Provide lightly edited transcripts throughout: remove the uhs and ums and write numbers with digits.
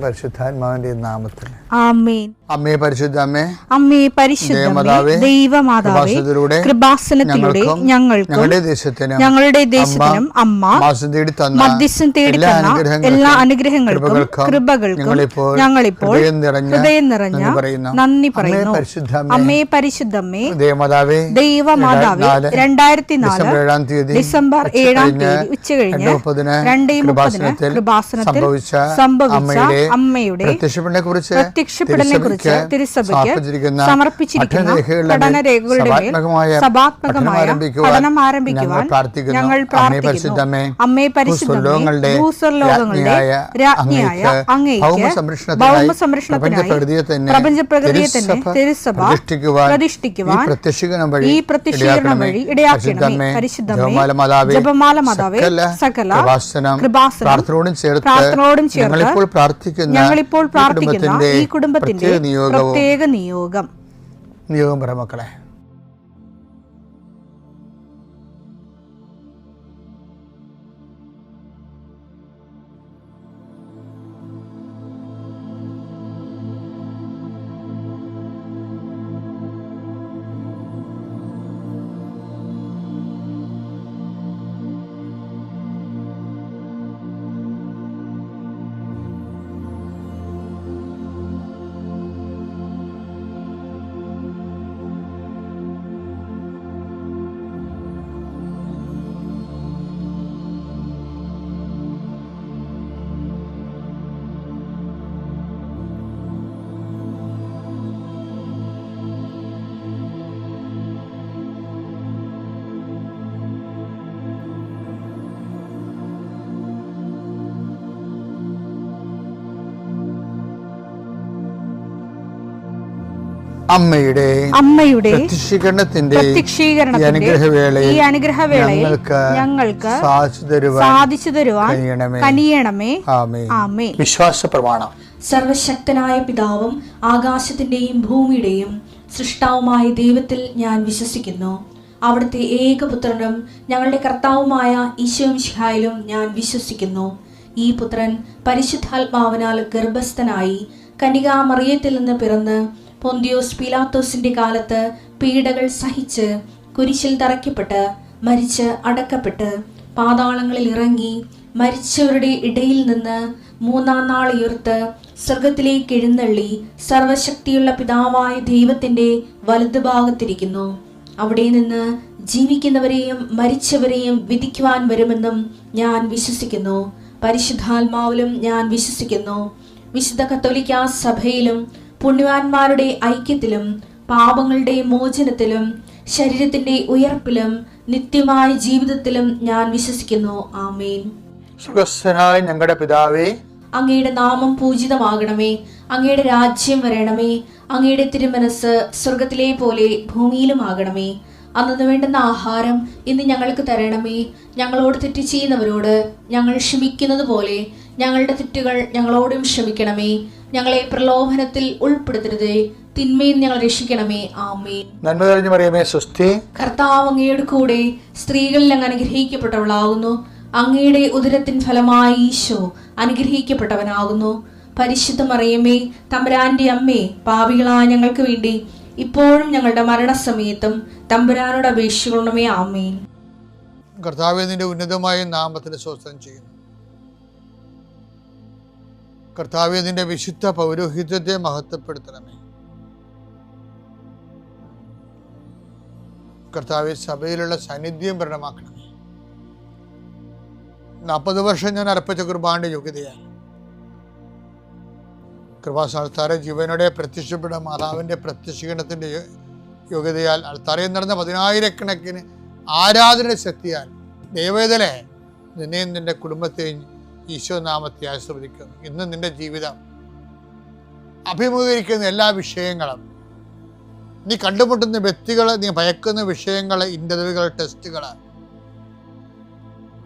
പരിശുദ്ധാത്മാവിന്റെ നാമത്തിൽ ആമേൻ. അമ്മേ പരിശുദ്ധ അമ്മേ, അമ്മേ പരിശുദ്ധമേ, ദൈവമാതാവേ, കൃപാസനത്തിലൂടെ ഞങ്ങളുടെ ദേശത്തിനും അമ്മ മധ്യസ്ഥം തേടി തന്ന എല്ലാ അനുഗ്രഹങ്ങൾക്കും കൃപകൾക്കും ഞങ്ങളിപ്പോൾ ഹൃദയം നിറഞ്ഞ നന്ദി പറയുന്നു. അമ്മേ പരിശുദ്ധമേ, ദൈവമാതാവേ, 2004 ഡിസംബർ 7 ഉച്ചകഴിഞ്ഞ് 2:30 കൃപാസനത്തിൽ സംഭവിച്ച അമ്മയുടെ പ്രത്യക്ഷപ്പെടലിനെ കുറിച്ച് തിരുസഭയ്ക്ക് സമർപ്പിച്ചിരിക്കുന്ന പഠനരേഖകളുടെ സഭാത്മകമായ പഠനം ആരംഭിക്കുവാൻ ഞങ്ങൾ പ്രാർത്ഥിക്കുന്നു. അമ്മേ പരിശുദ്ധമേ, ഭൂസ്വർലോകങ്ങളുടെ രാജ്ഞിയായ അങ്ങേയ്ക്ക് ഭൗമസംരക്ഷണത്തിനായി പ്രപഞ്ചപ്രകൃതിയെ തന്നെ തിരുസഭ പ്രതിഷ്ഠിക്കുവാൻ ഈ പ്രത്യക്ഷീകരണം വഴി ഇടയാക്കണമേ. പരിശുദ്ധമേ, ജപമാല മാതാവേ, സകല കൃപാസനം പ്രാർത്ഥനയോടും ചേർത്ത് ഞങ്ങളിപ്പോൾ പ്രാർത്ഥിക്കുന്ന ഈ കുടുംബത്തിന്റെ പ്രത്യേക നിയോഗം പറ മക്കളെ. അമ്മയുടെ പ്രത്യക്ഷീകരണത്തിന്റെ ഈ അനുഗ്രഹവേളയിൽ ഞങ്ങൾക്ക് സാധിച്ചു തരുവാൻ കനിയണമേ. ആമേൻ. വിശ്വാസ പ്രമാണം. സർവശക്തനായ പിതാവും ആകാശത്തിന്റെയും ഭൂമിയുടെയും സൃഷ്ടാവുമായ ദൈവത്തിൽ ഞാൻ വിശ്വസിക്കുന്നു. അവിടുത്തെ ഏകപുത്രനും ഞങ്ങളുടെ കർത്താവുമായ ഈശോമിശിഹായിലും ഞാൻ വിശ്വസിക്കുന്നു. ഈ പുത്രൻ പരിശുദ്ധാത്മാവിനാൽ ഗർഭസ്ഥനായി കന്യകാമറിയത്തിൽ നിന്ന് പിറന്ന് പൊന്തിയോസ് പീലാത്തോസിന്റെ കാലത്ത് പീഡകൾ സഹിച്ച് കുരിശിൽ തറയ്ക്കപ്പെട്ട് മരിച്ച് അടക്കപ്പെട്ട് പാതാളങ്ങളിൽ ഇറങ്ങി മരിച്ചവരുടെ ഇടയിൽ നിന്ന് 3-ാം നാൾ ഉയർത്ത് സ്വർഗത്തിലേക്ക് എഴുന്നള്ളി സർവശക്തിയുള്ള പിതാവായ ദൈവത്തിന്റെ വലതുഭാഗത്തിരിക്കുന്നു. അവിടെ നിന്ന് ജീവിക്കുന്നവരെയും മരിച്ചവരെയും വിധിക്കുവാൻ വരുമെന്നും ഞാൻ വിശ്വസിക്കുന്നു. പരിശുദ്ധാത്മാവിലും ഞാൻ വിശ്വസിക്കുന്നു. വിശുദ്ധ കത്തോലിക്കാ സഭയിലും പുണ്യവാന്മാരുടെ ഐക്യത്തിലും പാപങ്ങളുടെ മോചനത്തിലും ശരീരത്തിന്റെ ഉയർപ്പിലും നിത്യമായ ജീവിതത്തിലും ഞാൻ വിശ്വസിക്കുന്നു. ആമേൻ. സുഖസ്ഥനായ ഞങ്ങളുടെ പിതാവേ, അങ്ങയുടെ നാമം പൂജിതമാകണമേ. അങ്ങയുടെ രാജ്യം വരണമേ. അങ്ങയുടെ തിരുമനസ് സ്വർഗത്തിലെ പോലെ ഭൂമിയിലുമാകണമേ. അന്നു വേണ്ടുന്ന ആഹാരം ഇന്ന് ഞങ്ങൾക്ക് തരണമേ. ഞങ്ങളോട് തെറ്റ് ചെയ്യുന്നവരോട് ഞങ്ങൾ ക്ഷമിക്കുന്നത് പോലെ ഞങ്ങളുടെ തെറ്റുകൾ ഞങ്ങളോടും ക്ഷമിക്കണമേ. ഞങ്ങളെ പ്രലോഭനത്തിൽ ഉൾപ്പെടുത്തരുതേ, തിന്മയിൽ ഞങ്ങൾ രക്ഷിക്കണമേ. ആമേൻ. നന്മ നിറഞ്ഞ മറിയമേ, സ്വസ്തി. കർത്താവ് അങ്ങയുടെ കൂടെ സ്ത്രീകളിൽ അങ്ങ് അനുഗ്രഹിക്കപ്പെട്ടവളാകുന്നു. അങ്ങയുടെ ഉദരത്തിൻ ഫലമായി ഈശോ അനുഗ്രഹിക്കപ്പെട്ടവനാകുന്നു. പരിശുദ്ധ മറിയമേ, തമ്പുരാന്റെ അമ്മേ, പാപികളായ ഞങ്ങൾക്ക് വേണ്ടി ഇപ്പോഴും ഞങ്ങളുടെ മരണസമയത്തും തമ്പുരാനോട് അപേക്ഷിക്കണമേ. ആമേൻ. കർത്താവേ, നിന്റെ ഉന്നതമായ നാമത്തിന് സ്തോത്രം ചെയ്യുന്നു. കർത്താവേ, നിന്റെ വിശുദ്ധ പൗരോഹിത്യത്തെ മഹത്വപ്പെടുത്തണമേ. കർത്താവേ, സഭയിലുള്ള സാന്നിധ്യം പ്രകടമാക്കണമേ. 40 വർഷം ഞാൻ അർപ്പിച്ച കുർബാന്റെ യോഗ്യതയാൽ കൃപാസ്ഥാന ജീവനോടെ പ്രത്യക്ഷപ്പെട്ട മാതാവിൻ്റെ പ്രത്യക്ഷീകരണത്തിൻ്റെ യോഗ്യതയാൽ അൾത്താരയിൽ നടന്ന 10,000 ആരാധന ശക്തിയാൽ ദൈവവേദനെ നിന്നെയും നിന്റെ കുടുംബത്തെയും ഈശോ നാമത്തെ ആശീർവദിക്കുന്നു. ഇന്ന് നിന്റെ ജീവിതം അഭിമുഖീകരിക്കുന്ന എല്ലാ വിഷയങ്ങളും, നീ കണ്ടുമുട്ടുന്ന വ്യക്തികൾ, നീ ഭയക്കുന്ന വിഷയങ്ങൾ, ഇന്റർവ്യൂകൾ, ടെസ്റ്റുകൾ,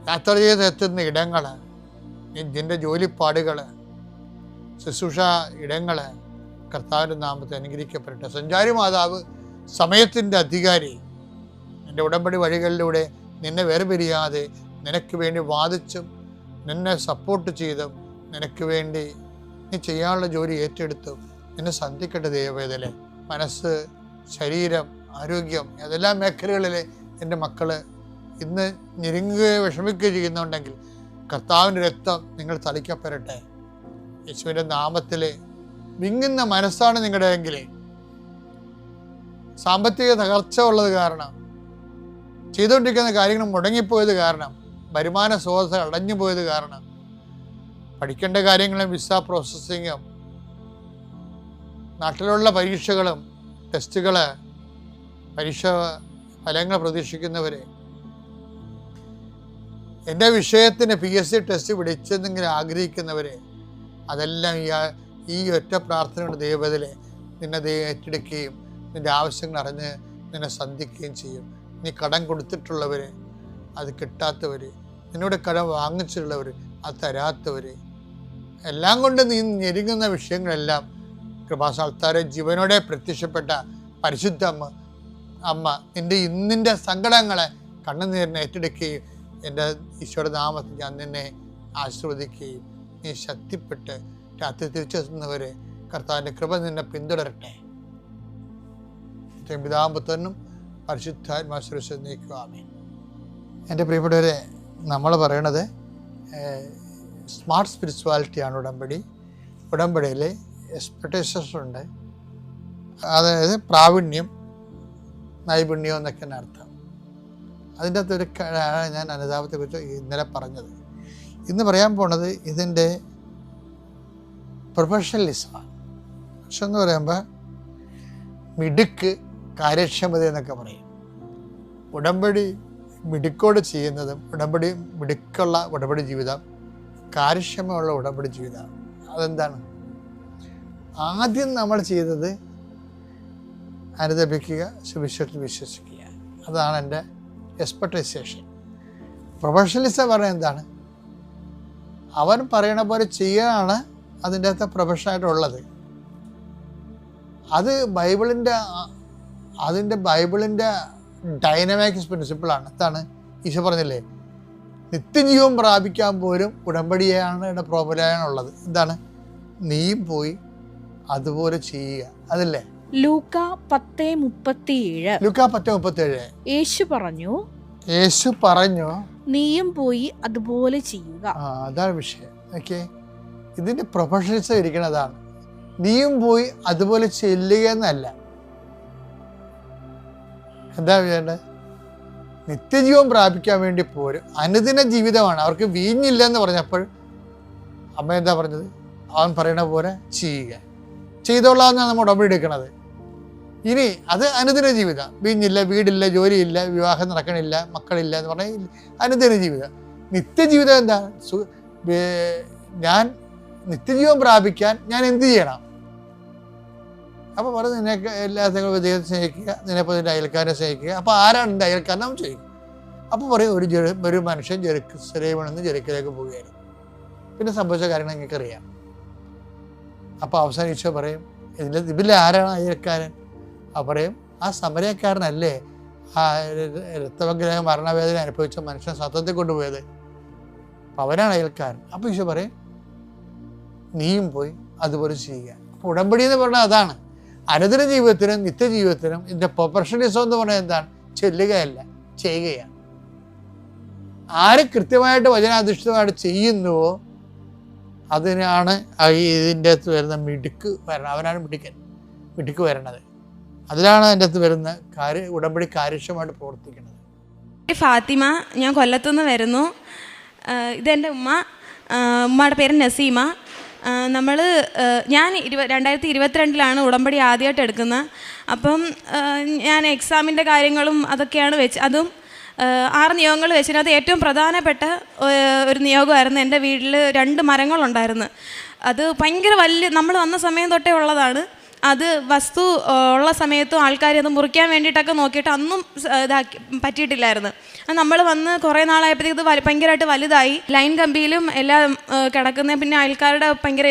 യാത്ര ചെയ്തെത്തുന്ന ഇടങ്ങൾ, നിന്റെ ജോലിപ്പാടുകൾ, ശുശ്രൂഷ ഇടങ്ങൾ കർത്താവിൻ്റെ നാമത്തെ അനുഗ്രഹിക്കപ്പെടട്ടെ. സഞ്ചാരി മാതാവ്, സമയത്തിൻ്റെ അധികാരി, നിന്റെ ഉടമ്പടി വഴികളിലൂടെ നിന്നെ വേർപിരിയാതെ നിനക്ക് വേണ്ടി വാദിച്ചും നിന്നെ സപ്പോർട്ട് ചെയ്തും നിനക്ക് വേണ്ടി നീ ചെയ്യാനുള്ള ജോലി ഏറ്റെടുത്തു. നിന്നെ സന്ധിക്കട്ടെ ദൈവവേദലെ. മനസ്സ്, ശരീരം, ആരോഗ്യം, ഏതെല്ലാം മേഖലകളിൽ എൻ്റെ മക്കള് ഇന്ന് ഞെരുങ്ങുകയോ വിഷമിക്കുകയോ ചെയ്യുന്നുണ്ടെങ്കിൽ കർത്താവിൻ്റെ രക്തം നിങ്ങൾ തളിക്കപ്പെടട്ടെ. യേശുവിൻ്റെ നാമത്തിൽ വിങ്ങുന്ന മനസ്സാണ് നിങ്ങളുടെ എങ്കിൽ, സാമ്പത്തിക തകർച്ച ഉള്ളത് കാരണം, ചെയ്തുകൊണ്ടിരിക്കുന്ന കാര്യങ്ങൾ മുടങ്ങിപ്പോയത് കാരണം, വരുമാന സ്രോതസ് അടഞ്ഞു പോയത് കാരണം, പഠിക്കേണ്ട കാര്യങ്ങളും വിസ പ്രോസസ്സിങ്ങും, നാട്ടിലുള്ള പരീക്ഷകളും ടെസ്റ്റുകൾ, പരീക്ഷ ഫലങ്ങൾ പ്രതീക്ഷിക്കുന്നവരെ, എൻ്റെ വിഷയത്തിന് PSC ടെസ്റ്റ് പിടിച്ചെന്നെങ്കിലും ആഗ്രഹിക്കുന്നവരെ, അതെല്ലാം ഈ ഒറ്റ പ്രാർത്ഥനയുടെ ദൈവത്തിലെ നിന്നെ ദൈവം ഏറ്റെടുക്കുകയും നിൻ്റെ ആവശ്യങ്ങൾ അറിഞ്ഞ് നിന്നെ സന്ധിക്കുകയും ചെയ്യും. നീ കടം കൊടുത്തിട്ടുള്ളവർ, അത് കിട്ടാത്തവർ, നിന്നോട് കടം വാങ്ങിച്ചിട്ടുള്ളവർ, അത് തരാത്തവർ, എല്ലാം കൊണ്ട് നീ ഞെരുങ്ങുന്ന വിഷയങ്ങളെല്ലാം കൃപാസ്ഥാനത്താരെ ജീവനോടെ പ്രത്യക്ഷപ്പെട്ട പരിശുദ്ധ അമ്മ നിൻ്റെ ഇന്നിൻ്റെ സങ്കടങ്ങളെ കണ്ണുനീരിനെ ഏറ്റെടുക്കുകയും എൻ്റെ ഈശോയുടെ നാമത്തിൽ ഞാൻ നിന്നെ ആശീർവദിക്കുകയും നീ ശക്തിപ്പെട്ട് രാത്രി തിരിച്ചെത്തുന്നവരെ കർത്താവിൻ്റെ കൃപ നിന്നെ പിന്തുടരട്ടെ. പിതാമ്പുത്രനും പരിശുദ്ധാത്മാശ്വര നീക്കുക. ആമേൻ. എൻ്റെ പ്രിയപ്പെട്ടവരെ, നമ്മൾ പറയണത് സ്മാർട്ട് സ്പിരിച്വാലിറ്റിയാണ് ഉടമ്പടി. ഉടമ്പടിയിൽ എക്സ്പെക്ടേഷൻസ് ഉണ്ട്, അതായത് പ്രാവീണ്യം, നൈപുണ്യം എന്നൊക്കെയാണ് അർത്ഥം. അതിൻ്റെ അകത്തൊരു ഞാൻ അനുതാപത്തെക്കുറിച്ച് ഇന്നലെ പറഞ്ഞത്. ഇന്ന് പറയാൻ പോണത് ഇതിൻ്റെ പ്രൊഫഷണലിസമാണ്. പക്ഷെ എന്ന് പറയുമ്പോൾ മിടുക്ക്, കാര്യക്ഷമത എന്നൊക്കെ പറയും. ഉടമ്പടി മിടുക്കോട് ചെയ്യുന്നതും മിടുക്കുള്ള ഉടമ്പടി ജീവിതം, കാര്യക്ഷമമുള്ള ഉടമ്പടി ജീവിതം. അതെന്താണ്? ആദ്യം നമ്മൾ ചെയ്തത് അനുദപിക്കുക, സുവിശേഷത്തിൽ വിശ്വസിക്കുക. അതാണ് എൻ്റെ എക്സ്പെക്ടേഷൻ. പ്രൊഫഷണലിസം പറയുന്നത് എന്താണ്? അവൻ പറയണ പോലെ ചെയ്യാനാണ് അതിൻ്റെ അകത്ത് പ്രൊഫഷനായിട്ടുള്ളത്. അത് ബൈബിളിൻ്റെ ഡൈനാമിക്സ് പ്രിൻസിപ്പിളാണ്. എന്താണ് ഈശോ പറഞ്ഞില്ലേ, നിത്യജീവൻ പ്രാപിക്കാൻ പോലും ഉടമ്പടിയാണ് ഇവിടെ പ്രോബലാണുള്ളത്. എന്താണ്? നീയും പോയി അതുപോലെ ചെയ്യുക. അതല്ലേ ലൂക്ക 10:37. ലൂക്ക 10:37. യേശു പറഞ്ഞു നീയും പോയി അതുപോലെ ചെയ്യുക. അതാണ് വിഷയം. ഓക്കെ, ഇതിന്റെ പ്രൊഫഷണലിസം ഇരിക്കണതാണ്. നീയും പോയി അതുപോലെ ചെല്ലുക എന്നല്ല. എന്താ വേണ്ടത്? നിത്യജീവൻ പ്രാപിക്കാൻ വേണ്ടി പോരും. അനുദിന ജീവിതമാണ്. അവർക്ക് വീഞ്ഞില്ലെന്ന് പറഞ്ഞപ്പോൾ അമ്മ എന്താ പറഞ്ഞത്? അവൻ പറയണ പോലെ ചെയ്യുക, ചെയ്തോളാമെന്നാണ് നമ്മൾ ഉടമ്പടി എടുക്കണത്. ഇനി അത് അനുദിന ജീവിതം. വീഞ്ഞില്ല, വീടില്ല, ജോലിയില്ല, വിവാഹം നടക്കണില്ല, മക്കളില്ല എന്ന് പറഞ്ഞാൽ അനുദിന ജീവിതം. നിത്യജീവിതം എന്താ? ഞാൻ നിത്യജീവൻ പ്രാപിക്കാൻ ഞാൻ എന്ത് ചെയ്യണം? അപ്പോൾ പറഞ്ഞ് നിന്നെ എല്ലാത്തിനും ദൈവത്തെ സ്നേഹിക്കുക, നിന്നെപ്പോൾ നിൻ്റെ അയൽക്കാരനെ സ്നേഹിക്കുക. അപ്പോൾ ആരാണ് എൻ്റെ അയൽക്കാരനെ? അവൻ ചെയ്യും. അപ്പോൾ പറയും, ഒരു മനുഷ്യൻ ജെറുസലേമിൽ നിന്ന് ജെറിക്കോയിലേക്ക് പോവുകയായിരുന്നു. പിന്നെ സംഭവിച്ച കാര്യങ്ങൾ നിങ്ങൾക്കറിയാം. അപ്പോൾ അവസാനം ഈശോ പറയും, ഇതിലെ ആരാണ് അയൽക്കാരൻ? അപ്പോൾ പറയും, ആ സമരക്കാരനല്ലേ ആ രക്തവഗ്രഹ മരണവേദന അനുഭവിച്ച മനുഷ്യൻ സത്യത്തിൽ കൊണ്ടുപോയത്, അവനാണ് അയൽക്കാരൻ. അപ്പോൾ ഈശോ പറയും, നീയും പോയി അതുപോലെ ചെയ്യുക. അപ്പോൾ ഉടമ്പടി എന്ന് പറഞ്ഞാൽ അതാണ്. അനുദിന ജീവിതത്തിനും നിത്യജീവിതത്തിനും ഇതിൻ്റെ പ്രൊഫഷണലിസം എന്ന് പറഞ്ഞാൽ എന്താണ്? ചെല്ലുകയല്ല, ചെയ്യുകയാണ്. ആര് കൃത്യമായിട്ട് വചനാധിഷ്ഠിതമായിട്ട് ചെയ്യുന്നുവോ അതിനാണ് ഇതിൻ്റെ അകത്ത് വരുന്ന മിടുക്ക് വരണം. അവനാണ് മിടുക്ക് വരണത്. അതിലാണ് അതിൻ്റെ അകത്ത് വരുന്ന ഉടമ്പടി കാര്യക്ഷമമായിട്ട് പ്രവർത്തിക്കുന്നത്. ഫാത്തിമ, ഞാൻ കൊല്ലത്തുനിന്ന് വരുന്നു. ഇതെൻ്റെ ഉമ്മയുടെ പേര് നസീമ. ഞാൻ 2022 ഉടമ്പടി ആദ്യമായിട്ട് എടുക്കുന്നത്. അപ്പം ഞാൻ എക്സാമിൻ്റെ കാര്യങ്ങളും അതൊക്കെയാണ് അതും 6 നിയോഗങ്ങൾ വെച്ചിട്ട് ഏറ്റവും പ്രധാനപ്പെട്ട ഒരു നിയോഗമായിരുന്നു. എൻ്റെ വീട്ടിൽ 2 മരങ്ങളുണ്ടായിരുന്നു. അത് ഭയങ്കര വലിയ, നമ്മൾ വന്ന സമയം തൊട്ടേ ഉള്ളതാണ്. അത് വസ്തു ഉള്ള സമയത്തും ആൾക്കാർ അത് മുറിക്കാൻ വേണ്ടിയിട്ടൊക്കെ നോക്കിയിട്ട് അന്നും പറ്റിയിട്ടില്ലായിരുന്നു. നമ്മൾ വന്ന് കുറേ നാളായപ്പോഴത്തേക്ക് ഇത് ഭയങ്കരമായിട്ട് വലുതായി. ലൈൻ കമ്പിയിലും എല്ലാം കിടക്കുന്നത്. പിന്നെ അയൽക്കാരുടെ ഭയങ്കര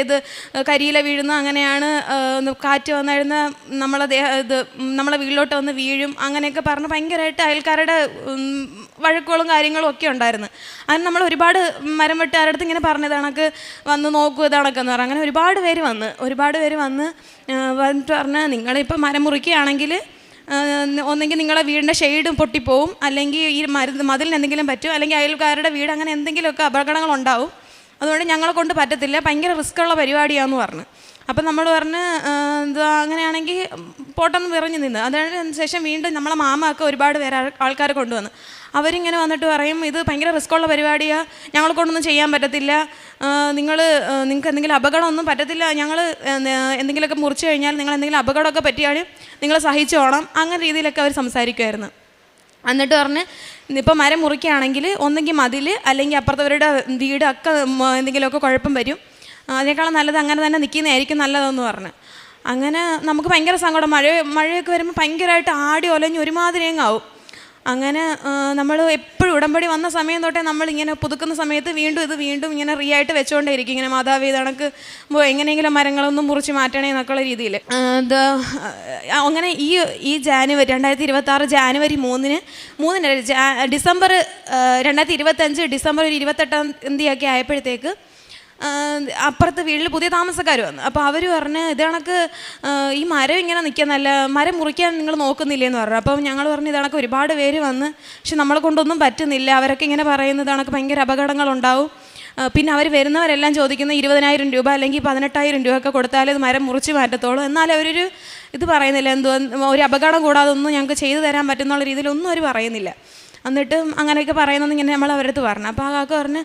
കരിയില വീഴുന്നു. അങ്ങനെയാണ് കാറ്റ് വന്നിരുന്ന നമ്മളെ വീട്ടിലോട്ട് വന്ന് വീഴും അങ്ങനെയൊക്കെ പറഞ്ഞ് ഭയങ്കരമായിട്ട് അയൽക്കാരുടെ വഴക്കുകളും കാര്യങ്ങളും ഒക്കെ ഉണ്ടായിരുന്നു. അങ്ങനെ നമ്മൾ ഒരുപാട് മരം വെട്ടുകാരുടെ അടുത്ത് ഇങ്ങനെ പറഞ്ഞത് കണക്ക് വന്ന് നോക്കൂ ഇതണക്കെന്ന് പറഞ്ഞു. അങ്ങനെ ഒരുപാട് പേര് വന്ന് വന്നിട്ട് പറഞ്ഞ് നിങ്ങളിപ്പോൾ മരം മുറിക്കുകയാണെങ്കിൽ ഒന്നെങ്കിൽ നിങ്ങളുടെ വീടിൻ്റെ ഷെയ്ഡ് പൊട്ടിപ്പോവും, അല്ലെങ്കിൽ ഈ മതിലിന് എന്തെങ്കിലും പറ്റും, അല്ലെങ്കിൽ അയൽക്കാരുടെ വീട് അങ്ങനെ എന്തെങ്കിലുമൊക്കെ അപകടങ്ങളുണ്ടാവും, അതുകൊണ്ട് ഞങ്ങളെ കൊണ്ട് പറ്റത്തില്ല, ഭയങ്കര റിസ്ക്കുള്ള പരിപാടിയാണെന്ന് പറഞ്ഞു. അപ്പം നമ്മൾ പറഞ്ഞ് എന്താ അങ്ങനെയാണെങ്കിൽ പോട്ടെന്ന് വിറഞ്ഞു നിന്ന്. അതിന് ശേഷം വീണ്ടും നമ്മളെ മാമയൊക്കെ ഒരുപാട് പേര് ആൾക്കാരെ കൊണ്ടുവന്ന് അവരിങ്ങനെ വന്നിട്ട് പറയും ഇത് ഭയങ്കര റിസ്ക്കുള്ള പരിപാടിയാണ്, ഞങ്ങളെ കൊണ്ടൊന്നും ചെയ്യാൻ പറ്റത്തില്ല, നിങ്ങൾക്ക് എന്തെങ്കിലും അപകടമൊന്നും പറ്റത്തില്ല, ഞങ്ങൾ എന്തെങ്കിലുമൊക്കെ മുറിച്ച് കഴിഞ്ഞാൽ നിങ്ങൾ എന്തെങ്കിലും അപകടമൊക്കെ പറ്റിയാലും നിങ്ങൾ സഹിച്ചോണം, അങ്ങനെ രീതിയിലൊക്കെ അവർ സംസാരിക്കുമായിരുന്നു. എന്നിട്ട് പറഞ്ഞ് ഇപ്പോൾ മരം മുറിക്കുകയാണെങ്കിൽ ഒന്നെങ്കിൽ മതിൽ അല്ലെങ്കിൽ അപ്പുറത്തവരുടെ വീടൊക്കെ എന്തെങ്കിലുമൊക്കെ കുഴപ്പം വരും, അതിനേക്കാളും നല്ലത് അങ്ങനെ തന്നെ നിൽക്കുന്നതായിരിക്കും നല്ലതെന്ന് പറഞ്ഞു. അങ്ങനെ നമുക്ക് ഭയങ്കര സങ്കടം, മഴയൊക്കെ വരുമ്പോൾ ഭയങ്കരമായിട്ട് ആടി ഒലഞ്ഞ് ഒരുമാതിരി ആവും. അങ്ങനെ നമ്മൾ എപ്പോഴും ഉടമ്പടി വന്ന സമയം തൊട്ടേ നമ്മളിങ്ങനെ പുതുക്കുന്ന സമയത്ത് വീണ്ടും ഇങ്ങനെ റീ ആയിട്ട് വെച്ചുകൊണ്ടേയിരിക്കും, ഇങ്ങനെ മാതാവേ ഇതണക്ക് എങ്ങനെയെങ്കിലും മരങ്ങളൊന്നും മുറിച്ച് മാറ്റണേ എന്നൊക്കെയുള്ള രീതിയിൽ. അങ്ങനെ ഈ ജാനുവരി 2026 ജാനുവരി 3-ന് ഡിസംബർ 2025 ഡിസംബർ 28-ാം തീയതിയൊക്കെ ആയപ്പോഴത്തേക്ക് അപ്പുറത്ത് വീട്ടിൽ പുതിയ താമസക്കാർ വന്നു. അപ്പോൾ അവർ പറഞ്ഞ് ഇത് കണക്ക് ഈ മരം ഇങ്ങനെ നിൽക്കുന്നല്ല, മരം മുറിക്കാൻ നിങ്ങൾ നോക്കുന്നില്ലേന്ന് പറഞ്ഞു. അപ്പം ഞങ്ങൾ പറഞ്ഞു ഇത് കണക്ക് ഒരുപാട് പേര് വന്ന് പക്ഷെ നമ്മളെ കൊണ്ടൊന്നും പറ്റുന്നില്ല, അവരൊക്കെ ഇങ്ങനെ പറയുന്നത് കണക്ക് ഭയങ്കര അപകടങ്ങളുണ്ടാവും, പിന്നെ അവർ വരുന്നവരെല്ലാം ചോദിക്കുന്ന 20,000 രൂപ അല്ലെങ്കിൽ 18,000 രൂപ ഒക്കെ കൊടുത്താലേ ഇത് മരം മുറിച്ച് മാറ്റത്തോളൂ, എന്നാലും അവരൊരു ഇത് പറയുന്നില്ല, ഒരു അപകടം കൂടാതെ ഒന്നും ഞങ്ങൾക്ക് ചെയ്തു തരാൻ പറ്റുന്നുള്ള രീതിയിലൊന്നും അവർ പറയുന്നില്ല. എന്നിട്ട് അങ്ങനെയൊക്കെ പറയുന്നത് ഇങ്ങനെ നമ്മൾ അവരുടെ അടുത്ത് പറഞ്ഞു. അപ്പോൾ ആ കാക്ക പറഞ്ഞ്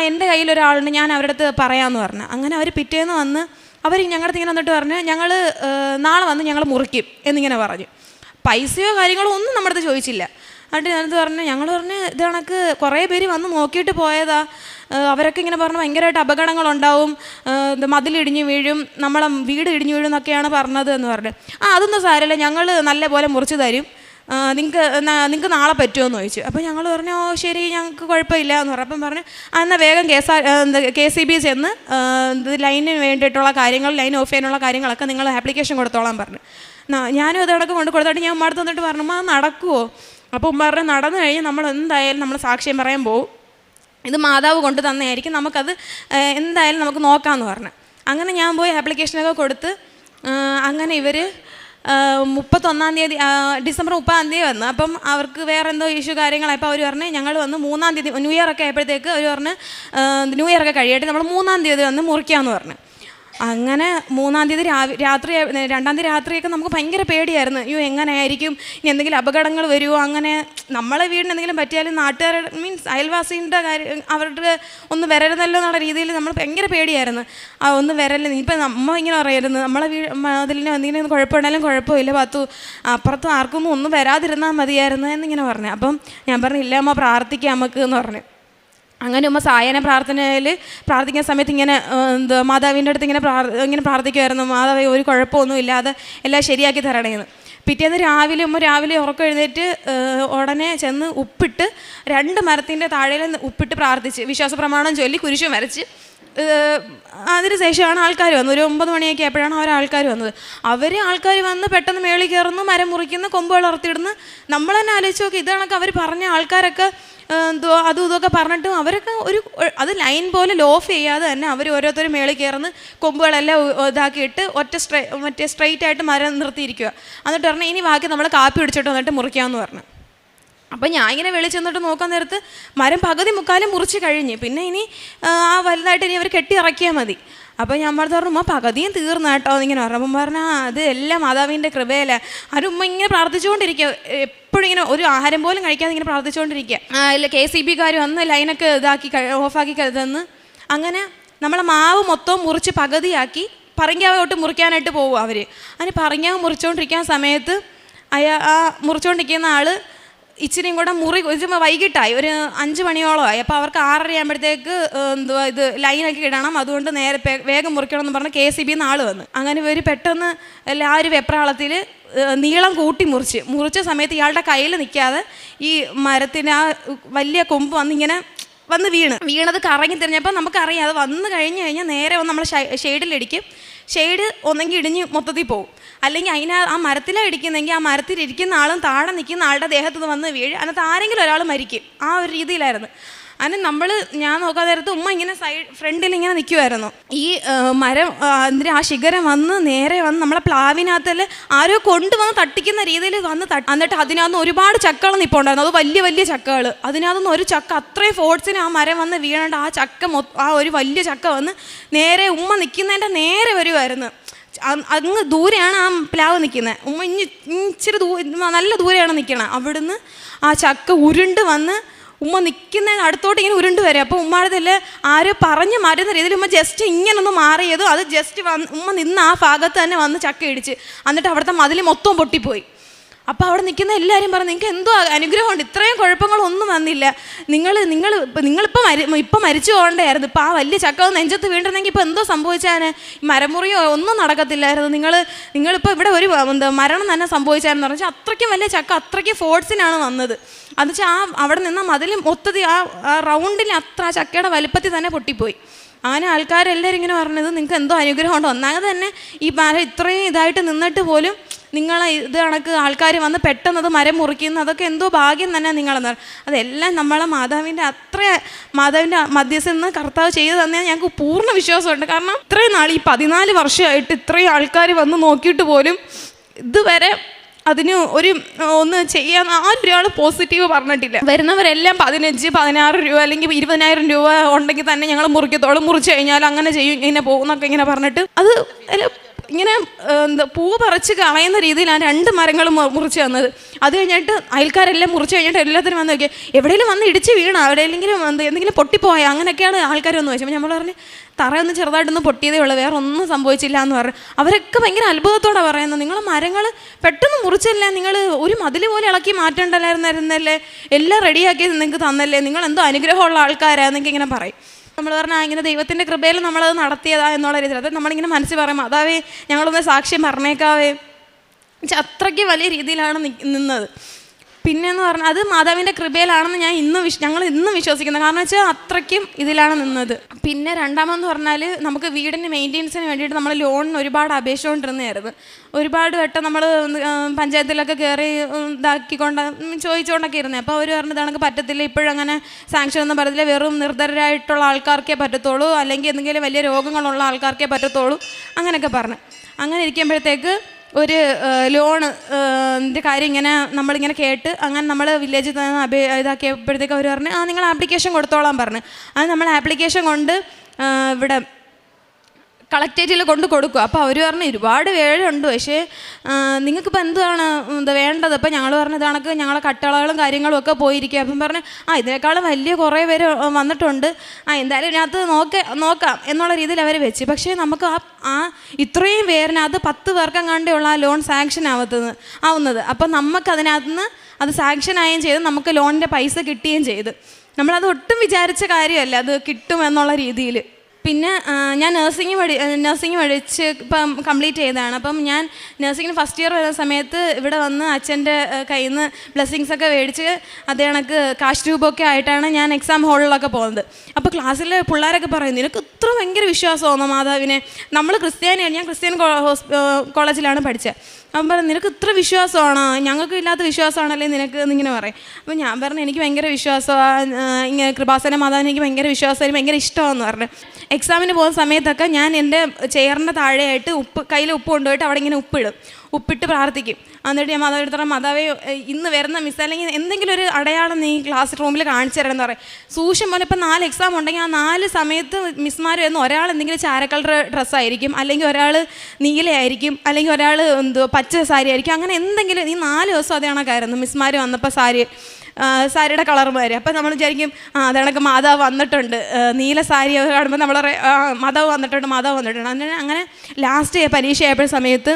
എൻ്റെ കയ്യിലൊരാളുണ്ട്, ഞാൻ അവരുടെ അടുത്ത് പറയാമെന്ന് പറഞ്ഞു. അങ്ങനെ അവർ പിറ്റേന്ന് വന്ന് അവർ ഞങ്ങളുടെ അടുത്ത് ഇങ്ങനെ വന്നിട്ട് പറഞ്ഞ് ഞങ്ങൾ നാളെ വന്ന് ഞങ്ങൾ മുറിക്കും എന്നിങ്ങനെ പറഞ്ഞു. പൈസയോ കാര്യങ്ങളോ ഒന്നും നമ്മുടെ അടുത്ത് ചോദിച്ചില്ല. എന്നിട്ട് ഞാനത് ഞങ്ങൾ പറഞ്ഞ് ഇത് കണക്ക് കുറേ പേര് വന്ന് നോക്കിയിട്ട് പോയതാ, അവരൊക്കെ ഇങ്ങനെ പറഞ്ഞു ഭയങ്കരമായിട്ട് അപകടങ്ങളുണ്ടാവും, മതിലിടിഞ്ഞ് വീഴും, നമ്മളെ വീട് ഇടിഞ്ഞു വീഴും എന്നൊക്കെയാണ് പറഞ്ഞത് എന്ന് പറഞ്ഞു. അതൊന്നും സാരമില്ല, ഞങ്ങൾ നല്ല പോലെ മുറിച്ച് തരും, നിങ്ങൾക്ക് നാളെ പറ്റുമോ എന്ന് ചോദിച്ചു. അപ്പോൾ ഞങ്ങൾ പറഞ്ഞു ഓ ശരി ഞങ്ങൾക്ക് കുഴപ്പമില്ല എന്ന് പറഞ്ഞു. അപ്പം പറഞ്ഞു എന്നാൽ വേഗം KCB ചെന്ന് ലൈനിന് വേണ്ടിയിട്ടുള്ള കാര്യങ്ങൾ, ലൈൻ ഓഫ് ചെയ്യാനുള്ള കാര്യങ്ങളൊക്കെ നിങ്ങൾ ആപ്ലിക്കേഷൻ കൊടുത്തോളാൻ പറഞ്ഞു. ഞാനും അതടക്കം കൊടുത്തിട്ട് ഞാൻ ഉമ്മ അടുത്ത് വന്നിട്ട് പറഞ്ഞു അത് നടക്കുമോ? അപ്പോൾ ഉമ്മ പറഞ്ഞു നടന്നു കഴിഞ്ഞ് നമ്മൾ എന്തായാലും നമ്മൾ സാക്ഷ്യം പറയാൻ പോകും, ഇത് മാതാവ് കൊണ്ട് തന്നെയായിരിക്കും, നമുക്കത് എന്തായാലും നമുക്ക് നോക്കാമെന്ന് പറഞ്ഞു. അങ്ങനെ ഞാൻ പോയി ആപ്ലിക്കേഷനൊക്കെ കൊടുത്ത് അങ്ങനെ ഇവർ 31-ാം തീയതി ഡിസംബർ 30-ാം തീയതി വന്നു. അപ്പം അവർക്ക് വേറെ എന്തോ ഇഷ്യൂ കാര്യങ്ങളായപ്പോൾ അവർ പറഞ്ഞ് ഞങ്ങൾ വന്ന് 3-ാം തീയതി ന്യൂ ഇയർ ഒക്കെ ആയപ്പോഴത്തേക്ക് അവർ പറഞ്ഞ് ന്യൂ ഇയർ ഒക്കെ കഴിയട്ടെ നമ്മൾ 3-ാം തീയതി വന്ന് മുറിക്കാമെന്ന് പറഞ്ഞു. അങ്ങനെ 3-ാം തീയതി രാത്രി 2-ാം തീയതി രാത്രിയൊക്കെ നമുക്ക് ഭയങ്കര പേടിയായിരുന്നു, അയ്യോ എങ്ങനെയായിരിക്കും, ഇനി എന്തെങ്കിലും അപകടങ്ങൾ വരുമോ, അങ്ങനെ നമ്മളെ വീടിന് എന്തെങ്കിലും പറ്റിയാലും നാട്ടുകാർ മീൻസ് അയൽവാസിൻ്റെ കാര്യം അവരുടെ ഒന്ന് വരരുതല്ലോ എന്നുള്ള രീതിയിൽ നമ്മൾ ഭയങ്കര പേടിയായിരുന്നു. ഒന്ന് വരല്ല, ഇപ്പം നമ്മൾ ഇങ്ങനെ പറയായിരുന്നു നമ്മളെ അതിലിന് എന്തെങ്കിലും കുഴപ്പമുണ്ടായാലും കുഴപ്പമില്ല, അപ്പുറത്തും ആർക്കൊന്നും ഒന്നും വരാതിരുന്നാൽ മതിയായിരുന്നു എന്നിങ്ങനെ പറഞ്ഞു. അപ്പം ഞാൻ പറഞ്ഞു ഇല്ല അമ്മ പ്രാർത്ഥിക്കാം നമുക്ക് എന്ന് പറഞ്ഞു. അങ്ങനെ ഉമ്മ സായന പ്രാർത്ഥനയിൽ പ്രാർത്ഥിക്കുന്ന സമയത്ത് ഇങ്ങനെ മാതാവിൻ്റെ അടുത്ത് ഇങ്ങനെ പ്രാർത്ഥിക്കുമായിരുന്നു, മാതാവ് ഒരു കുഴപ്പമൊന്നും ഇല്ലാതെ എല്ലാം ശരിയാക്കി തരണേന്ന്. പിറ്റേന്ന് രാവിലെ ഉറക്കം എഴുന്നേറ്റ് ഉടനെ ചെന്ന് ഉപ്പിട്ട് 2 മരത്തിൻ്റെ താഴെ ഉപ്പിട്ട് പ്രാർത്ഥിച്ച് വിശ്വാസ പ്രമാണം ചൊല്ലി കുരിശു വരച്ച് അതിന് ശേഷമാണ് ആൾക്കാർ വന്നത്. ഒരു 9 മണിയൊക്കെ ആയപ്പോഴാണ് ആൾക്കാർ വന്നത്. ആൾക്കാർ വന്ന് പെട്ടെന്ന് മേളിൽ കയറുന്നു, മരം മുറിക്കുന്നു, കൊമ്പുകൾ അറുത്തിടുന്നു. നമ്മൾ തന്നെ ആലോചിച്ച് നോക്കി ഇത് കണക്ക് അവർ പറഞ്ഞ ആൾക്കാരൊക്കെ അതും ഇതൊക്കെ പറഞ്ഞിട്ടും അവരൊക്കെ അത് ലൈൻ പോലെ ലോഫ് ചെയ്യാതെ തന്നെ അവർ ഓരോരുത്തരും മേളിൽ കയറുന്നു, കൊമ്പുകളെല്ലാം ഇതാക്കിയിട്ട് മറ്റേ സ്ട്രെയിറ്റ് ആയിട്ട് മരം നിർത്തിയിരിക്കുക. എന്നിട്ട് പറഞ്ഞു ഇനി ബാക്കി നമ്മൾ കാപ്പി പിടിച്ചിട്ട് വന്നിട്ട് മുറിക്കാമെന്ന് പറഞ്ഞു. അപ്പം ഞാൻ ഇങ്ങനെ വെളിയിൽ ചെന്നിട്ട് നോക്കാൻ നേരത്ത് മരം പകുതി മുക്കാലും മുറിച്ച് കഴിഞ്ഞ്, പിന്നെ ഇനി വലുതായിട്ട് ഇനി അവർ കെട്ടി ഇറക്കിയാൽ മതി. അപ്പോൾ ഞാൻ പറഞ്ഞു പകുതിയും തീർന്നു കേട്ടോ എന്നിങ്ങനെ പറഞ്ഞു. അപ്പം പറഞ്ഞാൽ അത് എല്ലാം മാതാവിൻ്റെ കൃപയല്ല. ഉമ്മ ഇങ്ങനെ പ്രാർത്ഥിച്ചുകൊണ്ടിരിക്കുക, എപ്പോഴും ഇങ്ങനെ ഒരു ആഹാരം പോലും കഴിക്കാതെ ഇങ്ങനെ പ്രാർത്ഥിച്ചുകൊണ്ടിരിക്കുക. KCB-കാർ വന്ന് ലൈനൊക്കെ ഓഫാക്കി തന്ന് അങ്ങനെ നമ്മളെ മാവ് മൊത്തം മുറിച്ച് പകുതിയാക്കി പറങ്കാവോട്ട് മുറിക്കാനായിട്ട് പോകും അവർ. അതിന് പറങ്കാവ് മുറിച്ചുകൊണ്ടിരിക്കുന്ന സമയത്ത് മുറിച്ചുകൊണ്ടിരിക്കുന്ന ആൾ ഇച്ചിരിയും കൂടെ വൈകിട്ടായി, ഒരു 5 മണിയോളമായി. അപ്പോൾ അവർക്ക് 6:30 ആകുമ്പോഴത്തേക്ക് ഇത് ലൈനൊക്കെ ഇടണം, അതുകൊണ്ട് വേഗം മുറിക്കണം എന്ന് പറഞ്ഞ് KCB-ന്ന് ആൾ വന്നു. അങ്ങനെ ഇവർ പെട്ടെന്ന് എല്ലാവരും വെപ്രാളത്തിൽ നീളം കൂട്ടി മുറിച്ച സമയത്ത് ഇയാളുടെ കയ്യിൽ നിൽക്കാതെ ഈ മരത്തിന് വലിയ കൊമ്പ് വന്ന് വീണത് കറങ്ങി തിരിഞ്ഞപ്പോൾ നമുക്കറിയാം അത് വന്നു കഴിഞ്ഞ് കഴിഞ്ഞാൽ നേരെ വന്ന് നമ്മൾ ഷെയ്ഡിലിടിക്കും. ഷെയ്ഡ് ഒന്നെങ്കിൽ ഇടിഞ്ഞ് മൊത്തത്തിൽ പോകും. അല്ലെങ്കിൽ ആ മരത്തിലാണ് ഇടിക്കുന്നെങ്കിൽ ആ മരത്തിലിരിക്കുന്ന ആളും താഴെ നിൽക്കുന്ന ആളുടെ ദേഹത്ത് നിന്ന് വന്ന് വീഴും, അതിനകത്ത് ആരെങ്കിലും ഒരാൾ മരിക്കും. ആ ഒരു രീതിയിലായിരുന്നു. അതിന് ഞാൻ നോക്കാതെ നേരത്ത് ഉമ്മ ഇങ്ങനെ ഫ്രണ്ടിൽ ഇങ്ങനെ നിൽക്കുമായിരുന്നു. ഈ മരം എന്നിട്ട് ആ ശിഖരം വന്ന് നേരെ വന്ന് നമ്മളെ പ്ലാവിനകത്തിൽ ആരോ കൊണ്ടുവന്ന് തട്ടിക്കുന്ന രീതിയിൽ വന്ന് എന്നിട്ട് അതിനകത്ത് ഒരുപാട് ചക്കകൾ നിൽപ്പുണ്ടായിരുന്നു. അത് വലിയ വലിയ ചക്കകൾ. അതിനകത്തുനിന്ന് ഒരു ചക്ക അത്രയും ഫോഴ്സിന് ആ മരം വന്ന് വീണേണ്ട ആ ചക്ക ആ ഒരു വലിയ ചക്ക വന്ന് നേരെ ഉമ്മ നിൽക്കുന്നതിൻ്റെ നേരെ വരുമായിരുന്നു. അങ്ങ് ദൂരെയാണ് ആ പ്ലാവ് നിൽക്കുന്നത്. ഉമ്മ ഇച്ചിരി നല്ല ദൂരെയാണ് നിൽക്കണത്. അവിടുന്ന് ആ ചക്ക ഉരുണ്ട് വന്ന് ഉമ്മ നിൽക്കുന്നതിന് അടുത്തോട്ട് ഇങ്ങനെ ഉരുണ്ട് വരും. അപ്പോൾ ഉമ്മാടതിൽ ആരോ പറഞ്ഞ് മാറ്റുന്ന രീതിയിൽ ഉമ്മ ജസ്റ്റ് ഇങ്ങനൊന്ന് മാറിയതും അത് ജസ്റ്റ് ഉമ്മ നിന്ന് ആ ഭാഗത്ത് തന്നെ വന്ന് ചക്ക ഇടിച്ച് എന്നിട്ട് അവിടുത്തെ മതിൽ മൊത്തം പൊട്ടിപ്പോയി. അപ്പോൾ അവിടെ നിൽക്കുന്ന എല്ലാവരും പറഞ്ഞു, നിങ്ങൾക്ക് എന്തോ അനുഗ്രഹമുണ്ട്, ഇത്രയും കുഴപ്പങ്ങളൊന്നും വന്നില്ല, നിങ്ങളിപ്പോൾ മരിച്ചു പോകണ്ടായിരുന്നു, ഇപ്പോൾ ആ വലിയ ചക്ക നെഞ്ചത്ത് വീണ്ടിരുന്നെങ്കിൽ ഇപ്പോൾ എന്തോ സംഭവിച്ചാൽ മരമുറിയോ ഒന്നും നടക്കത്തില്ലായിരുന്നു, നിങ്ങളിപ്പോൾ ഇവിടെ ഒരു മരണം തന്നെ സംഭവിച്ചായിരുന്നു പറഞ്ഞാൽ അത്രയ്ക്കും വലിയ ചക്ക അത്രയ്ക്കും ഫോഴ്സിനാണ് വന്നത്. അത് വെച്ചാൽ അവിടെ നിന്ന് മതിൽ മൊത്തത്തിൽ ആ റൗണ്ടിൽ അത്ര ആ ചക്കയുടെ വലുപ്പത്തിൽ തന്നെ പൊട്ടിപ്പോയി. അങ്ങനെ ആൾക്കാരെല്ലാവരും ഇങ്ങനെ പറഞ്ഞത് നിങ്ങൾക്ക് എന്തോ അനുഗ്രഹമുണ്ട്. ഒന്നാമത് തന്നെ ഈ മരം ഇത്രയും ഇതായിട്ട് നിന്നിട്ട് പോലും നിങ്ങളെ ഇത് കണക്ക് ആൾക്കാർ വന്ന് പെട്ടെന്നത് മരം മുറിക്കുന്ന അതൊക്കെ എന്തോ ഭാഗ്യം തന്നെ നിങ്ങളെന്ന് പറയും. അതെല്ലാം നമ്മളെ മാതാവിൻ്റെ മധ്യസ്ഥ നിന്ന് കർത്താവ് ചെയ്തു തന്നെ ഞങ്ങൾക്ക് പൂർണ്ണ വിശ്വാസമുണ്ട്. കാരണം ഇത്രയും നാൾ ഈ 14 വർഷമായിട്ട് ഇത്രയും ആൾക്കാർ വന്ന് നോക്കിയിട്ട് പോലും ഇതുവരെ അതിന് ഒന്ന് ചെയ്യാൻ ആരൊരാൾ പോസിറ്റീവ് പറഞ്ഞിട്ടില്ല. വരുന്നവരെല്ലാം 15-16 രൂപ അല്ലെങ്കിൽ 20,000 രൂപ ഉണ്ടെങ്കിൽ തന്നെ ഞങ്ങൾ മുറിക്കത്തോളം മുറിച്ച് കഴിഞ്ഞാൽ അങ്ങനെ ചെയ്യും ഇങ്ങനെ പോകുന്നൊക്കെ ഇങ്ങനെ പറഞ്ഞിട്ട് അത് ഇങ്ങനെ പൂ പറിച്ച് കളയുന്ന രീതിയിലാണ് 2 മരങ്ങളും മുറിച്ച് തന്നത്. അത് കഴിഞ്ഞിട്ട് അയൽക്കാരെല്ലാം മുറിച്ച് കഴിഞ്ഞിട്ട് എല്ലാത്തിനും വന്ന് നോക്കിയാൽ എവിടെയെങ്കിലും വന്ന് ഇടിച്ച് വീണോ, എവിടെയെങ്കിലും എന്തെങ്കിലും പൊട്ടിപ്പോയോ, അങ്ങനെയൊക്കെയാണ് ആൾക്കാർ വന്ന് ചോദിച്ചത്. നമ്മൾ പറഞ്ഞ് തറയൊന്ന് ചെറുതായിട്ടൊന്ന് പൊട്ടിയതേ ഉള്ളൂ, വേറെ ഒന്നും സംഭവിച്ചില്ല എന്ന് പറഞ്ഞു. അവരൊക്കെ ഭയങ്കര അത്ഭുതത്തോടെ പറയുന്നത്, നിങ്ങൾ മരങ്ങൾ പെട്ടെന്ന് മുറിച്ചല്ലേ, നിങ്ങൾ ഒരു മതിൽ പോലെ ഇളക്കി മാറ്റേണ്ടല്ലായിരുന്നല്ലേ, എല്ലാം റെഡിയാക്കി നിങ്ങൾക്ക് തന്നല്ലേ, നിങ്ങൾ എന്തോ അനുഗ്രഹമുള്ള ആൾക്കാരാണെന്നൊക്കെ ഇങ്ങനെ പറയും. നമ്മൾ പറഞ്ഞാൽ ഇങ്ങനെ ദൈവത്തിൻ്റെ കൃപയിൽ നമ്മളത് നടത്തിയതാ എന്നുള്ള രീതിയിൽ അത് നമ്മളിങ്ങനെ മനസ്സിൽ പറയും, അതാവേ ഞങ്ങളൊന്ന് സാക്ഷ്യം പറഞ്ഞേക്കാവേ. അത്രയ്ക്ക് വലിയ രീതിയിലാണ് നിന്നത്. പിന്നെയെന്ന് പറഞ്ഞാൽ അത് മാതാവിൻ്റെ കൃപയിലാണെന്ന് ഞങ്ങൾ ഇന്നും വിശ്വസിക്കുന്നത്. കാരണം വെച്ചാൽ അത്രയ്ക്കും ഇതിലാണ് നിന്നത്. പിന്നെ രണ്ടാമെന്ന് പറഞ്ഞാൽ നമുക്ക് വീടിൻ്റെ മെയിൻ്റെനൻസിന് വേണ്ടിയിട്ട് നമ്മൾ ലോണിന് ഒരുപാട് അപേക്ഷിച്ചുകൊണ്ടിരുന്നതായിരുന്നു. ഒരുപാട് വട്ടം നമ്മൾ പഞ്ചായത്തിലൊക്കെ കയറി ചോദിച്ചുകൊണ്ടൊക്കെ ഇരുന്നത്. അപ്പോൾ അവർ പറഞ്ഞത് നമുക്ക് പറ്റത്തില്ല, ഇപ്പോഴും അങ്ങനെ സാങ്ഷൻ ഒന്നും പറയത്തില്ല, വെറും നിർദ്ധരായിട്ടുള്ള ആൾക്കാർക്കേ പറ്റത്തുള്ളൂ, അല്ലെങ്കിൽ എന്തെങ്കിലും വലിയ രോഗങ്ങളുള്ള ആൾക്കാർക്കേ പറ്റത്തുള്ളൂ, അങ്ങനെയൊക്കെ പറഞ്ഞു. അങ്ങനെ ഇരിക്കുമ്പോഴത്തേക്ക് ഒരു ലോണിൻ്റെ കാര്യം ഇങ്ങനെ നമ്മളിങ്ങനെ കേട്ട് അങ്ങനെ നമ്മൾ വില്ലേജിൽ തന്നെ ഇതാക്കിയപ്പോഴത്തേക്ക് അവർ പറഞ്ഞു നിങ്ങൾ ആപ്ലിക്കേഷൻ കൊടുത്തോളാൻ പറഞ്ഞു. അത് നമ്മൾ ആപ്ലിക്കേഷൻ കൊണ്ട് ഇവിടെ കളക്ടറേറ്റിൽ കൊണ്ട് കൊടുക്കും. അപ്പോൾ അവർ പറഞ്ഞു ഒരുപാട് പേരുണ്ട്, പക്ഷേ നിങ്ങൾക്കിപ്പോൾ എന്താണ് വേണ്ടത്? അപ്പോൾ ഞങ്ങൾ പറഞ്ഞു ഇതാണക്ക് ഞങ്ങളെ കട്ടളകളും കാര്യങ്ങളും ഒക്കെ പോയിരിക്കുക. അപ്പം പറഞ്ഞു ഇതിനേക്കാളും വലിയ കുറേ പേര് വന്നിട്ടുണ്ട്, എന്തായാലും ഇതിനകത്ത് നോക്കാം എന്നുള്ള രീതിയിൽ അവർ വെച്ച്. പക്ഷേ നമുക്ക് ഇത്രയും പേരിനകത്ത് 10 പേർക്കെങ്ങാണ്ടുള്ള ആ ലോൺ സാങ്ഷൻ ആവുന്നത്. അപ്പം നമുക്കതിനകത്ത് നിന്ന് അത് സാങ്ഷനായും ചെയ്ത് നമുക്ക് ലോണിൻ്റെ പൈസ കിട്ടുകയും ചെയ്ത്. നമ്മളത് ഒട്ടും വിചാരിച്ച കാര്യമല്ല അത് കിട്ടുമെന്നുള്ള രീതിയിൽ. പിന്നെ ഞാൻ നഴ്സിംഗ് പഠിച്ച് ഇപ്പം കംപ്ലീറ്റ് ചെയ്തതാണ്. അപ്പം ഞാൻ നഴ്സിംഗിന് ഫസ്റ്റ് ഇയർ വരുന്ന സമയത്ത് ഇവിടെ വന്ന് അച്ഛൻ്റെ കയ്യിൽ നിന്ന് ബ്ലെസ്സിങ്സൊക്കെ മേടിച്ച് അതേ കണക്ക് കാശ് രൂപമൊക്കെ ആയിട്ടാണ് ഞാൻ എക്സാം ഹാളിലൊക്കെ പോകുന്നത്. അപ്പോൾ ക്ലാസ്സിലെ പിള്ളേരൊക്കെ പറയും നിനക്ക് ഇത്ര ഭയങ്കര വിശ്വാസമാണോ മാതാവിനെ, നമ്മൾ ക്രിസ്ത്യാനിയാണ്, ഞാൻ ക്രിസ്ത്യൻ കോളേജിലാണ് പഠിച്ചത്. അവൻ പറഞ്ഞു നിനക്ക് ഇത്ര വിശ്വാസമാണോ, ഞങ്ങൾക്ക് ഇല്ലാത്ത വിശ്വാസമാണല്ലേ നിനക്ക് എന്നിങ്ങനെ പറയും. അപ്പോൾ ഞാൻ പറഞ്ഞു എനിക്ക് ഭയങ്കര വിശ്വാസമാണ്, ഇങ്ങനെ കൃപാസന മാതാവിനെ എനിക്ക് ഭയങ്കര വിശ്വാസം, ഭയങ്കര ഇഷ്ടമാണെന്ന് പറഞ്ഞു. എക്സാമിന് പോകുന്ന സമയത്തൊക്കെ ഞാൻ എൻ്റെ ചെയറിൻ്റെ താഴെയായിട്ട് കയ്യിൽ ഉപ്പ് കൊണ്ടുപോയിട്ട് അവിടെ ഇങ്ങനെ ഉപ്പിട്ട് പ്രാർത്ഥിക്കും. എന്നിട്ട് ഞാൻ മാതാവ് എടുത്തോളം മാതാവേ ഇന്ന് വരുന്ന മിസ് അല്ലെങ്കിൽ എന്തെങ്കിലും ഒരു അടയാളം നീ ക്ലാസ് റൂമിൽ കാണിച്ചു തരണമെന്ന് പറയും. സൂക്ഷം പോലെ ഇപ്പോൾ 4 എക്സാം ഉണ്ടെങ്കിൽ ആ 4 സമയത്ത് മിസ്മാർ വരുന്ന ഒരാൾ എന്തെങ്കിലും ചാര കളർ ഡ്രസ്സായിരിക്കും, അല്ലെങ്കിൽ ഒരാൾ നീലയായിരിക്കും, അല്ലെങ്കിൽ ഒരാൾ പച്ച സാരി ആയിരിക്കും. അങ്ങനെ എന്തെങ്കിലും ഈ 4 ദിവസം അതേ കണക്കായിരുന്നു മിസ്മാർ വന്നപ്പോൾ സാരിയുടെ കളർമാർ. അപ്പോൾ നമ്മൾ വിചാരിക്കും അതേണക്ക് മാതാവ് വന്നിട്ടുണ്ട്, നീല സാരി കാണുമ്പോൾ നമ്മൾ മാതാവ് വന്നിട്ടുണ്ട്. അങ്ങനെ ലാസ്റ്റ് പരീക്ഷ ആയപ്പോഴ സമയത്ത്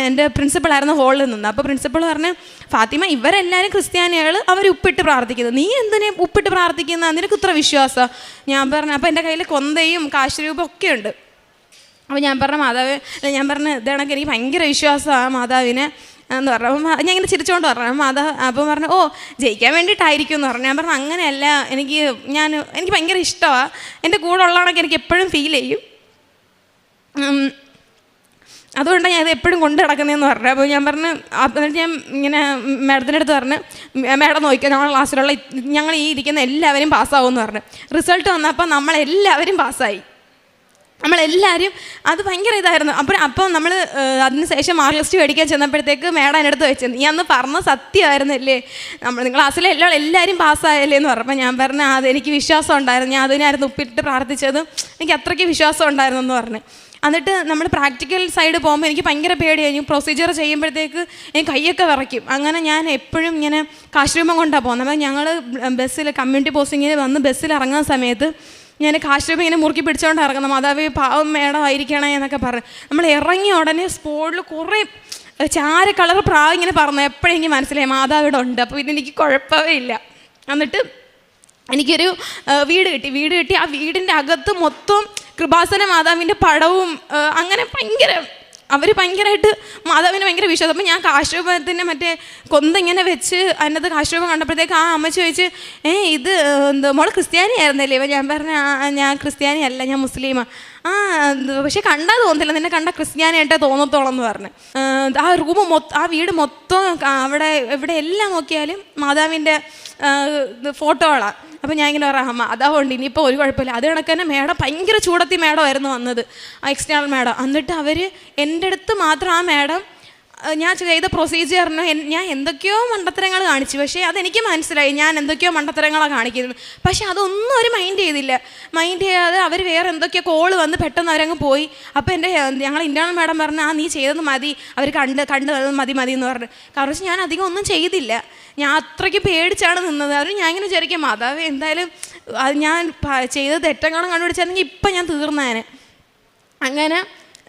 എൻ്റെ പ്രിൻസിപ്പളായിരുന്നു ഹോളിൽ നിന്ന്. അപ്പോൾ പ്രിൻസിപ്പൾ പറഞ്ഞു ഫാത്തിമ ഇവരെല്ലാവരും ക്രിസ്ത്യാനികൾ, അവർ ഉപ്പിട്ട് പ്രാർത്ഥിക്കുന്നത്, നീ എന്തിനെ ഉപ്പിട്ട് പ്രാർത്ഥിക്കുന്ന, നിനക്ക് ഇത്ര വിശ്വാസം? ഞാൻ പറഞ്ഞു അപ്പോൾ എൻ്റെ കയ്യിൽ കൊന്തയും കാശ് രൂപ ഒക്കെ ഉണ്ട്. അപ്പോൾ ഞാൻ പറഞ്ഞു ഇതാണെങ്കിൽ എനിക്ക് ഭയങ്കര വിശ്വാസമാണ് മാതാവിനെ എന്ന് പറഞ്ഞു. അപ്പം ഞാൻ ഇങ്ങനെ ചിരിച്ചുകൊണ്ട് പറഞ്ഞു മാതാവ്. അപ്പം പറഞ്ഞു ജയിക്കാൻ വേണ്ടിയിട്ടായിരിക്കും എന്ന് പറഞ്ഞു. ഞാൻ പറഞ്ഞു അങ്ങനെയല്ല, എനിക്ക് ഭയങ്കര ഇഷ്ടമാണ്, എൻ്റെ കൂടെ ഉള്ളതാണെങ്കിൽ എനിക്ക് എപ്പോഴും ഫീൽ ചെയ്യും അതുകൊണ്ടാണ് ഞാൻ ഇത് എപ്പോഴും കൊണ്ട് നടക്കുന്നതെന്ന് പറഞ്ഞു. അപ്പോൾ ഞാൻ പറഞ്ഞു, എന്നിട്ട് ഞാൻ ഇങ്ങനെ മാഡത്തിൻ്റെ അടുത്ത് പറഞ്ഞു, മാഡം നോക്കിയാൽ നമ്മളെ ക്ലാസ്സിലുള്ള ഞങ്ങൾ ഈ ഇരിക്കുന്ന എല്ലാവരും പാസ്സാവുമെന്ന് പറഞ്ഞു. റിസൾട്ട് വന്നപ്പോൾ നമ്മളെല്ലാവരും പാസ്സായി. നമ്മളെല്ലാവരും അത് ഭയങ്കര ഇതായിരുന്നു. അപ്പം നമ്മൾ അതിന് ശേഷം മാർക്ക് ലിസ്റ്റ് മേടിക്കാൻ ചെന്നപ്പോഴത്തേക്ക് മാഡം എൻ്റെ അടുത്ത് വെച്ചത്, നീ അന്ന് പറഞ്ഞ സത്യമായിരുന്നല്ലേ, നിങ്ങൾ ക്ലാസ്സിലെ എല്ലാവരും പാസ്സായല്ലേ എന്ന് പറഞ്ഞപ്പോൾ ഞാൻ പറഞ്ഞു, അതെനിക്ക് വിശ്വാസം ഉണ്ടായിരുന്നു, ഞാൻ അതിനായിരുന്നു ഉപ്പിട്ട് പ്രാർത്ഥിച്ചത്, എനിക്ക് അത്രയ്ക്ക് വിശ്വാസം ഉണ്ടായിരുന്നു എന്ന് പറഞ്ഞു. എന്നിട്ട് നമ്മൾ പ്രാക്ടിക്കൽ സൈഡ് പോകുമ്പോൾ എനിക്ക് ഭയങ്കര പേടിയായി. പ്രൊസീജിയർ ചെയ്യുമ്പോഴത്തേക്ക് എനിക്ക് കൈയൊക്കെ വിറയ്ക്കും. അങ്ങനെ ഞാൻ എപ്പോഴും ഇങ്ങനെ കാശ് രൂപം കൊണ്ടാണ് പോകുന്നത്. അപ്പോൾ ഞങ്ങൾ ബസ്സിൽ കമ്മ്യൂണിറ്റി പോസ്റ്റിങ്ങിന് വന്ന് ബസ്സിൽ ഇറങ്ങുന്ന സമയത്ത് ഞാൻ കാശ് രൂപം ഇങ്ങനെ മുറുക്കി പിടിച്ചുകൊണ്ട് ഇറങ്ങുന്നത്, മാതാവേ പാവം മേഡം ആയിരിക്കണേ എന്നൊക്കെ പറഞ്ഞു. നമ്മൾ ഇറങ്ങിയ ഉടനെ സ്പോട്ടിൽ കുറേ ചാര കളർ പ്രാവ് ഇങ്ങനെ പറഞ്ഞു. എപ്പോഴും എനിക്ക് മനസ്സിലായി മാതാവ് ഇവിടെ ഉണ്ട്, അപ്പോൾ ഇതെനിക്ക് കുഴപ്പമേ ഇല്ല. എന്നിട്ട് എനിക്കൊരു വീട് കിട്ടി. ആ വീടിൻ്റെ അകത്ത് മൊത്തം കൃപാസന മാതാവിൻ്റെ പടവും അങ്ങനെ അവർ ഭയങ്കരമായിട്ട് മാതാവിന് ഭയങ്കര വിശ്വാസം. അപ്പം ഞാൻ കാശ്രൂപത്തിൻ്റെ മറ്റേ കൊന്തിങ്ങനെ വെച്ച് അതിനകത്ത് കാശ്രൂപം കണ്ടപ്പോഴത്തേക്ക് ആ അമ്മച്ചി ചോദിച്ച്, ഇത് എന്താ മോൾ ക്രിസ്ത്യാനി ആയിരുന്നല്ലേ? ഇപ്പം ഞാൻ പറഞ്ഞ ഞാൻ ക്രിസ്ത്യാനി അല്ല, ഞാൻ മുസ്ലിമാണ്. പക്ഷെ കണ്ടാൽ തോന്നത്തില്ല, നിന്നെ കണ്ട ക്രിസ്ത്യാനിയായിട്ടേ തോന്നത്തോളം എന്ന് പറഞ്ഞു. ആ ആ വീട് മൊത്തം അവിടെ എവിടെ എല്ലാം നോക്കിയാലും മാതാവിൻ്റെ ഫോട്ടോകളാണ്. അപ്പോൾ ഞാൻ ഇങ്ങനെ പറയാം, അതാവുണ്ട് ഇനിയിപ്പോൾ ഒരു കുഴപ്പമില്ല. അത് കണക്ക് തന്നെ മേഡം ഭയങ്കര ചൂടത്തി മേഡമായിരുന്നു വന്നത്, ആ എക്സ്റ്റേണൽ മേഡം. എന്നിട്ട് അവർ എൻ്റെ അടുത്ത് മാത്രം ആ മേഡം ഞാൻ ചെയ്ത പ്രൊസീജിയറിന് ഞാൻ എന്തൊക്കെയോ മണ്ടത്തരങ്ങൾ കാണിച്ചു. പക്ഷേ അതെനിക്ക് മനസ്സിലായി ഞാൻ എന്തൊക്കെയോ മണ്ടത്തരങ്ങളാണ് കാണിക്കുന്നത്. പക്ഷേ അതൊന്നും അവർ മൈൻഡ് ചെയ്തില്ല. മൈൻഡ് ചെയ്യാതെ അവർ വേറെ എന്തൊക്കെയോ കോള് വന്ന് പെട്ടെന്ന് അവരങ്ങ് പോയി. അപ്പോൾ ഞങ്ങൾ ഇൻ്റേണൽ മേഡം പറഞ്ഞു, നീ ചെയ്തത് മതി, അവർ കണ്ട് മതി എന്ന് പറഞ്ഞു. കാരണം വെച്ചാൽ ഞാൻ അധികം ഒന്നും ചെയ്തില്ല, ഞാൻ അത്രയ്ക്ക് പേടിച്ചാണ് നിന്നത്. അവർ ഞാൻ ഇങ്ങനെ വിചാരിക്കാം, മാതാവ് എന്തായാലും അത് ഞാൻ ചെയ്ത തെറ്റങ്ങളും കണ്ടുപിടിച്ചായിരുന്നെങ്കിൽ ഇപ്പം ഞാൻ തീർന്നേനെ. അങ്ങനെ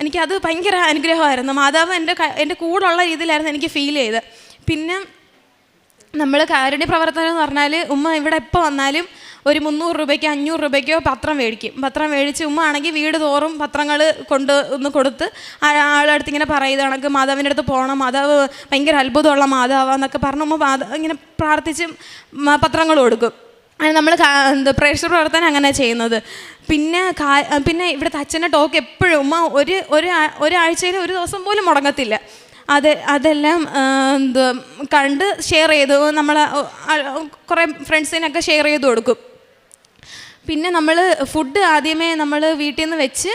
എനിക്കത് ഭയങ്കര അനുഗ്രഹമായിരുന്നു. മാതാവ് എൻ്റെ കൂടെയുള്ള രീതിയിലായിരുന്നു എനിക്ക് ഫീൽ ചെയ്തത്. പിന്നെ നമ്മൾ കാരുണ്യ പ്രവർത്തനം എന്ന് പറഞ്ഞാൽ ഉമ്മ ഇവിടെ എപ്പോൾ വന്നാലും ഒരു 300 രൂപയ്ക്കോ 500 രൂപയ്ക്കോ പത്രം മേടിക്കും. പത്രം മേടിച്ച് ഉമ്മ ആണെങ്കിൽ വീട് തോറും പത്രങ്ങൾ ഒന്ന് കൊടുത്ത് ആളടുത്ത് ഇങ്ങനെ പറയുന്നത് കണക്ക് മാതാവിൻ്റെ അടുത്ത് പോകണം, മാതാവ് ഭയങ്കര അത്ഭുതമുള്ള മാതാവാന്നൊക്കെ പറഞ്ഞ് ഉമ്മ ഇങ്ങനെ പ്രാർത്ഥിച്ച് പത്രങ്ങൾ കൊടുക്കും. അങ്ങനെ നമ്മൾ പ്രേക്ഷക പ്രവർത്തനം അങ്ങനെ ചെയ്യുന്നത്. പിന്നെ ഇവിടുത്തെ അച്ഛൻ്റെ ടോക്ക് എപ്പോഴും ഉമ്മ ഒരാഴ്ചയിൽ ഒരു ദിവസം പോലും മുടങ്ങത്തില്ല. അതെല്ലാം കണ്ട് ഷെയർ ചെയ്തു, നമ്മൾ കുറേ ഫ്രണ്ട്സിനൊക്കെ ഷെയർ ചെയ്ത് കൊടുക്കും. പിന്നെ നമ്മൾ ഫുഡ് ആദ്യമേ നമ്മൾ വീട്ടിൽ നിന്ന് വെച്ച്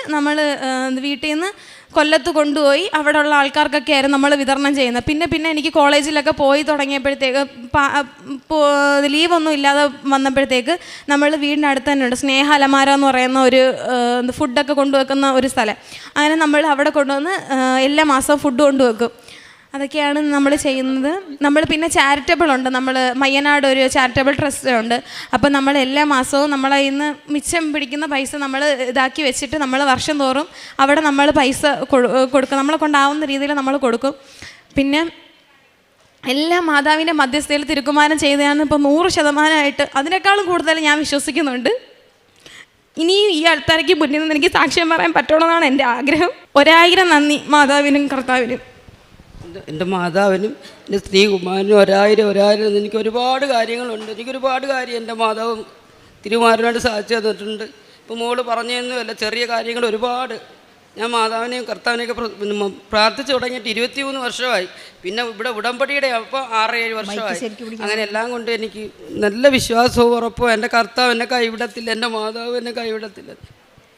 വീട്ടിൽ നിന്ന് കൊല്ലത്ത് കൊണ്ടുപോയി അവിടെ ഉള്ള ആൾക്കാർക്കൊക്കെ ആയിരുന്നു നമ്മൾ വിതരണം ചെയ്യുന്നത്. പിന്നെ എനിക്ക് കോളേജിലൊക്കെ പോയി തുടങ്ങിയപ്പോഴത്തേക്ക് ലീവൊന്നും ഇല്ലാതെ വന്നപ്പോഴത്തേക്ക് നമ്മൾ വീടിനടുത്ത് തന്നെ ഉണ്ട് സ്നേഹ അലമാര എന്ന് പറയുന്ന ഒരു ഫുഡൊക്കെ കൊണ്ടുവെക്കുന്ന ഒരു സ്ഥലം. അങ്ങനെ നമ്മൾ അവിടെ കൊണ്ടുവന്ന് എല്ലാ മാസവും ഫുഡ് കൊണ്ടുവെക്കും. അതൊക്കെയാണ് നമ്മൾ ചെയ്യുന്നത്. നമ്മൾ പിന്നെ ചാരിറ്റബിൾ ഉണ്ട്, നമ്മൾ മയ്യനാട് ഒരു ചാരിറ്റബിൾ ട്രസ്റ്റ് ഉണ്ട്. അപ്പോൾ നമ്മൾ എല്ലാ മാസവും നമ്മൾ ഇന്ന് മിച്ചം പിടിക്കുന്ന പൈസ നമ്മൾ ഇതാക്കി വെച്ചിട്ട് നമ്മൾ വർഷം തോറും അവിടെ നമ്മൾ പൈസ കൊടുക്കും, നമ്മളെ കൊണ്ടാവുന്ന രീതിയിൽ നമ്മൾ കൊടുക്കും. പിന്നെ എല്ലാ മാതാവിൻ്റെ മധ്യസ്ഥയിൽ തിരുക്കുമാരൻ ചെയ്തതാണ് ഇപ്പോൾ 100% അതിനേക്കാളും കൂടുതൽ ഞാൻ വിശ്വസിക്കുന്നുണ്ട്. ഇനി ഈ ആൾക്കാർക്ക് മുന്നിൽ നിന്ന് എനിക്ക് സാക്ഷ്യം പറയാൻ പറ്റണമെന്നാണ് എൻ്റെ ആഗ്രഹം. 1000 നന്ദി മാതാവിനും കർത്താവിനും. എൻ്റെ മാതാവിനും എൻ്റെ സ്ത്രീകുമാരനും 1000 എനിക്ക് ഒരുപാട് കാര്യങ്ങളുണ്ട്. എനിക്കൊരുപാട് കാര്യം എൻ്റെ മാതാവും തിരുമാരനോട് സാധിച്ചു തന്നിട്ടുണ്ട്. ഇപ്പോൾ മോള് പറഞ്ഞതൊന്നുമല്ല, ചെറിയ കാര്യങ്ങൾ ഒരുപാട്. ഞാൻ മാതാവിനെയും കർത്താവിനെയൊക്കെ പ്രാർത്ഥിച്ചു തുടങ്ങിയിട്ട് 23 വർഷമായി. പിന്നെ ഇവിടെ ഉടമ്പടിയുടെ അപ്പോൾ 6-7 വർഷമായി. അങ്ങനെ എല്ലാം കൊണ്ട് എനിക്ക് നല്ല വിശ്വാസവും ഉറപ്പും എൻ്റെ കർത്താവ് എന്നെ കൈവിടത്തില്ല, എൻ്റെ മാതാവ് എന്നെ കൈവിടത്തില്ല.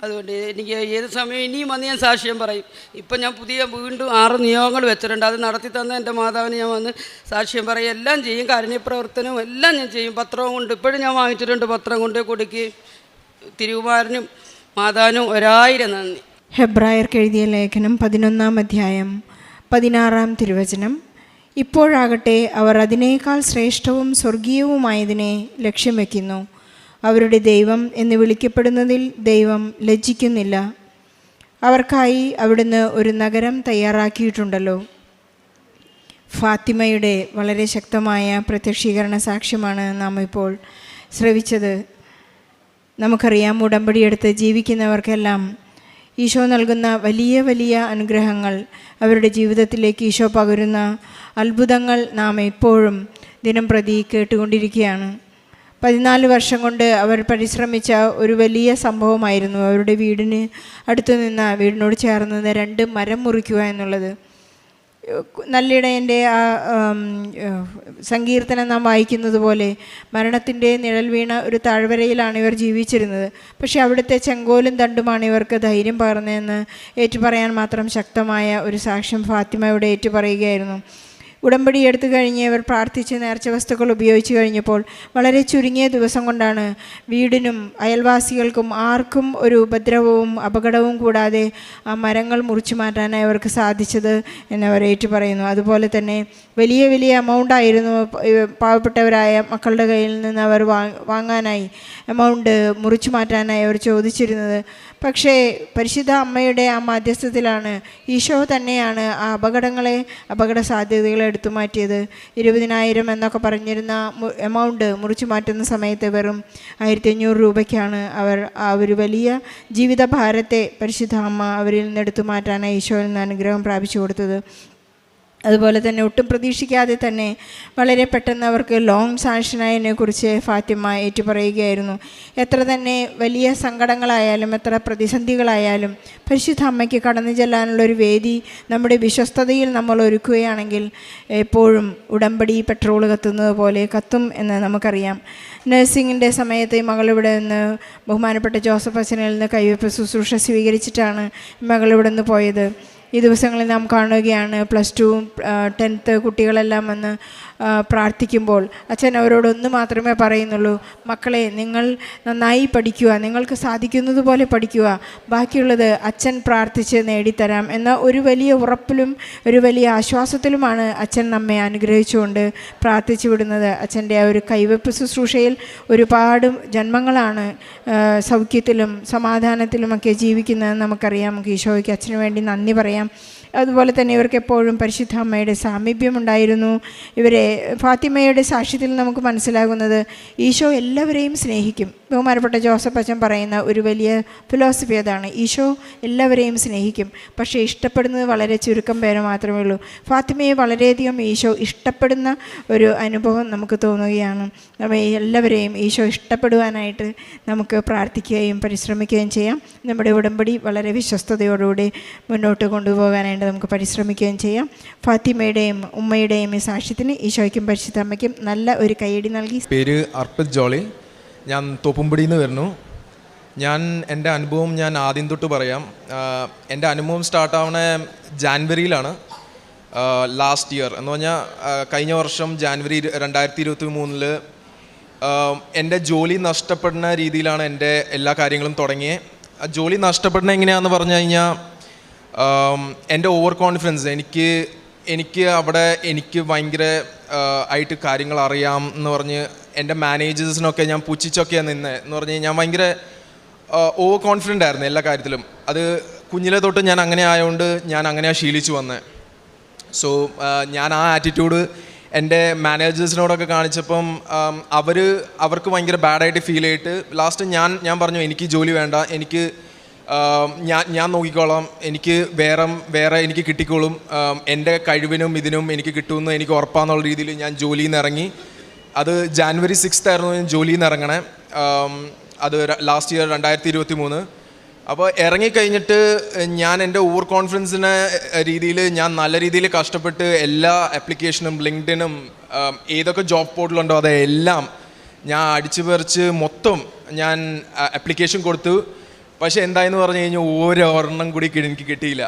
അതുകൊണ്ട് എനിക്ക് ഏത് സമയം ഇനിയും വന്ന് ഞാൻ സാക്ഷ്യം പറയും. ഇപ്പം ഞാൻ വീണ്ടും 6 നിയോഗങ്ങൾ വെച്ചിട്ടുണ്ട്. അത് നടത്തി തന്ന എൻ്റെ മാതാവിന് ഞാൻ വന്ന് സാക്ഷ്യം പറയും, എല്ലാം ചെയ്യും. കാരുണ്യപ്രവർത്തനവും എല്ലാം ഞാൻ ചെയ്യും. പത്രവും കൊണ്ട് ഇപ്പോഴും ഞാൻ വാങ്ങിച്ചിട്ടുണ്ട്, പത്രം കൊണ്ട് കൊടുക്കുകയും. തിരുകുമാരനും മാതാവിനും 1000 നന്ദി. ഹെബ്രായർക്ക് എഴുതിയ ലേഖനം 11-ാം അധ്യായം 16-ാം തിരുവചനം. ഇപ്പോഴാകട്ടെ അവർ അതിനേക്കാൾ ശ്രേഷ്ഠവും സ്വർഗീയവുമായതിനെ ലക്ഷ്യം വയ്ക്കുന്നു. അവരുടെ ദൈവം എന്ന് വിളിക്കപ്പെടുന്നതിൽ ദൈവം ലജ്ജിക്കുന്നില്ല. അവർക്കായി അവിടുന്ന് ഒരു നഗരം തയ്യാറാക്കിയിട്ടുണ്ടല്ലോ. ഫാത്തിമയുടെ വളരെ ശക്തമായ പ്രത്യക്ഷീകരണ സാക്ഷ്യമാണ് നാം ഇപ്പോൾ ശ്രവിച്ചത്. നമുക്കറിയാം, ഉടമ്പടിയെടുത്ത് ജീവിക്കുന്നവർക്കെല്ലാം ഈശോ നൽകുന്ന വലിയ വലിയ അനുഗ്രഹങ്ങൾ, അവരുടെ ജീവിതത്തിലേക്ക് ഈശോ പകരുന്ന അത്ഭുതങ്ങൾ നാം എപ്പോഴും ദിനം പ്രതി കേട്ടുകൊണ്ടിരിക്കുകയാണ്. 14 വർഷം കൊണ്ട് അവർ പരിശ്രമിച്ച ഒരു വലിയ സംഭവമായിരുന്നു അവരുടെ വീടിന് അടുത്തു നിന്ന് വീടിനോട് ചേർന്ന് 2 മരം മുറിക്കുക എന്നുള്ളത്. നല്ലിടയൻ്റെ ആ സങ്കീർത്തനം നാം വായിക്കുന്നത് പോലെ മരണത്തിൻ്റെ നിഴൽ വീണ ഒരു താഴ്വരയിലാണ് ഇവർ ജീവിച്ചിരുന്നത്. പക്ഷേ അവിടുത്തെ ചെങ്കോലും തണ്ടുമാണ് ഇവർക്ക് ധൈര്യം പകർന്നതെന്ന് ഏറ്റുപറയാൻ മാത്രം ശക്തമായ ഒരു സാക്ഷ്യം ഫാത്തിമയുടെ ഏറ്റുപറയുകയായിരുന്നു. ഉടമ്പടി എടുത്തു കഴിഞ്ഞ് ഇവർ പ്രാർത്ഥിച്ച് നേർച്ച വസ്തുക്കൾ ഉപയോഗിച്ച് കഴിഞ്ഞപ്പോൾ വളരെ ചുരുങ്ങിയ ദിവസം കൊണ്ടാണ് വീടിനും അയൽവാസികൾക്കും ആർക്കും ഒരു ഉപദ്രവവും അപകടവും കൂടാതെ ആ മരങ്ങൾ മുറിച്ചു മാറ്റാനായി അവർക്ക് സാധിച്ചത് എന്നവർ ഏറ്റു പറയുന്നു. അതുപോലെ തന്നെ വലിയ വലിയ എമൗണ്ടായിരുന്നു പാവപ്പെട്ടവരായ മക്കളുടെ കയ്യിൽ നിന്ന് അവർ വാങ്ങാനായി എമൗണ്ട് മുറിച്ചു മാറ്റാനായി അവർ ചോദിച്ചിരുന്നത്. പക്ഷേ പരിശുദ്ധ അമ്മയുടെ ആ മാധ്യസ്ഥത്തിലാണ് ഈശോ തന്നെയാണ് ആ അപകട സാധ്യതകളെ എടുത്തു മാറ്റിയത്. 20,000 എന്നൊക്കെ പറഞ്ഞിരുന്ന എമൗണ്ട് മുറിച്ചു മാറ്റുന്ന സമയത്ത് വെറും 1,500 രൂപയ്ക്കാണ് അവർ ആ ഒരു വലിയ ജീവിതഭാരത്തെ പരിശുദ്ധ അമ്മ അവരിൽ നിന്ന് എടുത്തു മാറ്റാനായി ഈശോയിൽ നിന്ന് അനുഗ്രഹം പ്രാപിച്ചു കൊടുത്തത്. അതുപോലെ തന്നെ ഒട്ടും പ്രതീക്ഷിക്കാതെ തന്നെ വളരെ പെട്ടെന്ന് അവർക്ക് ലോൺ സാങ്ഷനായതിനെക്കുറിച്ച് ഫാത്തിമ ഏറ്റുപറയുകയായിരുന്നു. എത്ര തന്നെ വലിയ സങ്കടങ്ങളായാലും എത്ര പ്രതിസന്ധികളായാലും പരിശുദ്ധ അമ്മയ്ക്ക് കടന്നു ചെല്ലാനുള്ളൊരു വേദി നമ്മുടെ വിശ്വസ്തതയിൽ നമ്മൾ ഒരുക്കുകയാണെങ്കിൽ എപ്പോഴും ഉടമ്പടി പെട്രോൾ കത്തുന്നത് പോലെ കത്തും എന്ന് നമുക്കറിയാം. നഴ്സിങ്ങിൻ്റെ സമയത്ത് മകളിവിടെ നിന്ന് ബഹുമാനപ്പെട്ട ജോസഫ് അച്ഛനിൽ നിന്ന് കൈവയ്പ്പ് ശുശ്രൂഷ സ്വീകരിച്ചിട്ടാണ് മകളിവിടെ നിന്ന് പോയത്. ഈ ദിവസങ്ങളിൽ നാം കാണുകയാണ് +2, 10th കുട്ടികളെല്ലാം വന്ന് പ്രാർത്ഥിക്കുമ്പോൾ അച്ഛൻ അവരോടൊന്ന് മാത്രമേ പറയുന്നുള്ളൂ, മക്കളെ നിങ്ങൾ നന്നായി പഠിക്കുക, നിങ്ങൾക്ക് സാധിക്കുന്നത് പോലെ പഠിക്കുക, ബാക്കിയുള്ളത് അച്ഛൻ പ്രാർത്ഥിച്ച് നേടിത്തരാം എന്ന ഒരു വലിയ ഉറപ്പിലും ഒരു വലിയ ആശ്വാസത്തിലുമാണ് അച്ഛൻ നമ്മെ അനുഗ്രഹിച്ചുകൊണ്ട് പ്രാർത്ഥിച്ചു വിടുന്നത്. അച്ഛൻ്റെ ആ ഒരു കൈവെപ്പ് ശുശ്രൂഷയിൽ ഒരുപാട് ജന്മങ്ങളാണ് സൗഖ്യത്തിലും സമാധാനത്തിലുമൊക്കെ ജീവിക്കുന്നതെന്ന് നമുക്കറിയാം. നമുക്ക് ഈശോയ്ക്ക് അച്ഛന് വേണ്ടി നന്ദി പറയാം. അതുപോലെ തന്നെ ഇവർക്ക് എപ്പോഴും പരിശുദ്ധ അമ്മയുടെ സാമീപ്യമുണ്ടായിരുന്നു. ഇവരെ ഫാത്തിമയുടെ സാക്ഷ്യത്തിൽ നമുക്ക് മനസ്സിലാകുന്നത് ഈശോ എല്ലാവരെയും സ്നേഹിക്കും. ബഹുമാനപ്പെട്ട ജോസഫ് അച്ഛൻ പറയുന്ന ഒരു വലിയ ഫിലോസഫി അതാണ്, ഈശോ എല്ലാവരെയും സ്നേഹിക്കും, പക്ഷേ ഇഷ്ടപ്പെടുന്നത് വളരെ ചുരുക്കം പേര് മാത്രമേ ഉള്ളൂ. ഫാത്തിമയെ വളരെയധികം ഈശോ ഇഷ്ടപ്പെടുന്ന ഒരു അനുഭവം നമുക്ക് തോന്നുകയാണ്. അപ്പോൾ എല്ലാവരെയും ഈശോ ഇഷ്ടപ്പെടുവാനായിട്ട് നമുക്ക് പ്രാർത്ഥിക്കുകയും പരിശ്രമിക്കുകയും ചെയ്യാം. നമ്മുടെ ഉടമ്പടി വളരെ വിശ്വസ്തയോടുകൂടി മുന്നോട്ട് കൊണ്ടുപോകാനായിട്ട് നമുക്ക് പരിശ്രമിക്കുകയും ചെയ്യാം. ഫാത്തിമയുടെയും ഉമ്മയുടെയും ഈ സാക്ഷ്യത്തിന് ഈശോയ്ക്കും പരിശുദ്ധ അമ്മയ്ക്കും നല്ല ഒരു കൈയടി നൽകി. പേര് അർപ്പിത് ജോളി, ഞാൻ തോപ്പുംപടിയിൽ നിന്ന് വരുന്നു. എൻ്റെ അനുഭവം ഞാൻ ആദ്യം തൊട്ട് പറയാം. എൻ്റെ അനുഭവം സ്റ്റാർട്ടാവണ ജാനുവരിയിലാണ്, ലാസ്റ്റ് ഇയർ എന്ന് പറഞ്ഞാൽ കഴിഞ്ഞ വർഷം ജാനുവരി 2023 എൻ്റെ ജോലി നഷ്ടപ്പെടുന്ന രീതിയിലാണ് എൻ്റെ എല്ലാ കാര്യങ്ങളും തുടങ്ങിയത്. ജോലി നഷ്ടപ്പെടുന്ന എങ്ങനെയാണെന്ന് പറഞ്ഞു കഴിഞ്ഞാൽ എൻ്റെ ഓവർ കോൺഫിഡൻസ്, എനിക്ക് അവിടെ എനിക്ക് ഭയങ്കര ആയിട്ട് കാര്യങ്ങൾ അറിയാം എന്ന് പറഞ്ഞ് എൻ്റെ മാനേജേഴ്സിനൊക്കെ ഞാൻ പുച്ഛിച്ചൊക്കെയാണ് നിന്നത് എന്ന് പറഞ്ഞ് ഞാൻ ഭയങ്കര ഓവർ കോൺഫിഡൻ്റ് ആയിരുന്നു എല്ലാ കാര്യത്തിലും. അത് കുഞ്ഞിലെ തൊട്ട് ഞാൻ അങ്ങനെ ആയതുകൊണ്ട് ഞാൻ അങ്ങനെയാണ് ശീലിച്ചു വന്നത്. സോ ഞാൻ ആ ആറ്റിറ്റ്യൂഡ് എൻ്റെ മാനേജേഴ്സിനോടൊക്കെ കാണിച്ചപ്പം അവർക്ക് ഭയങ്കര ബാഡായിട്ട് ഫീൽ ചെയ്തിട്ട് ലാസ്റ്റ് ഞാൻ പറഞ്ഞു എനിക്ക് ജോലി വേണ്ട, എനിക്ക് ഞാൻ നോക്കിക്കോളാം, എനിക്ക് വേറെ എനിക്ക് കിട്ടിക്കോളും, എൻ്റെ കഴിവിനും ഇതിനും എനിക്ക് കിട്ടുമെന്ന് എനിക്ക് ഉറപ്പാന്നുള്ള രീതിയിൽ ഞാൻ ജോലിയിൽ നിന്ന് ഇറങ്ങി. അത് ജാനുവരി 6th ആയിരുന്നു ഞാൻ ജോലിയിൽ നിന്ന് ഇറങ്ങണേ. അത് ലാസ്റ്റ് ഇയർ 2023. അപ്പോൾ ഇറങ്ങിക്കഴിഞ്ഞിട്ട് ഞാൻ എൻ്റെ ഓവർ കോൺഫിഡൻസിൻ്റെ രീതിയിൽ ഞാൻ നല്ല രീതിയിൽ കഷ്ടപ്പെട്ട് എല്ലാ ആപ്ലിക്കേഷനും ലിങ്ക്ഡിനും ഏതൊക്കെ ജോബ് പോർട്ടലുണ്ടോ അതെല്ലാം ഞാൻ അടിച്ചു പറിച്ച് മൊത്തം ഞാൻ ആപ്ലിക്കേഷൻ കൊടുത്തു. പക്ഷേ എന്തായെന്ന് പറഞ്ഞു കഴിഞ്ഞാൽ ഒരെണ്ണം കൂടി എനിക്ക് കിട്ടിയില്ല.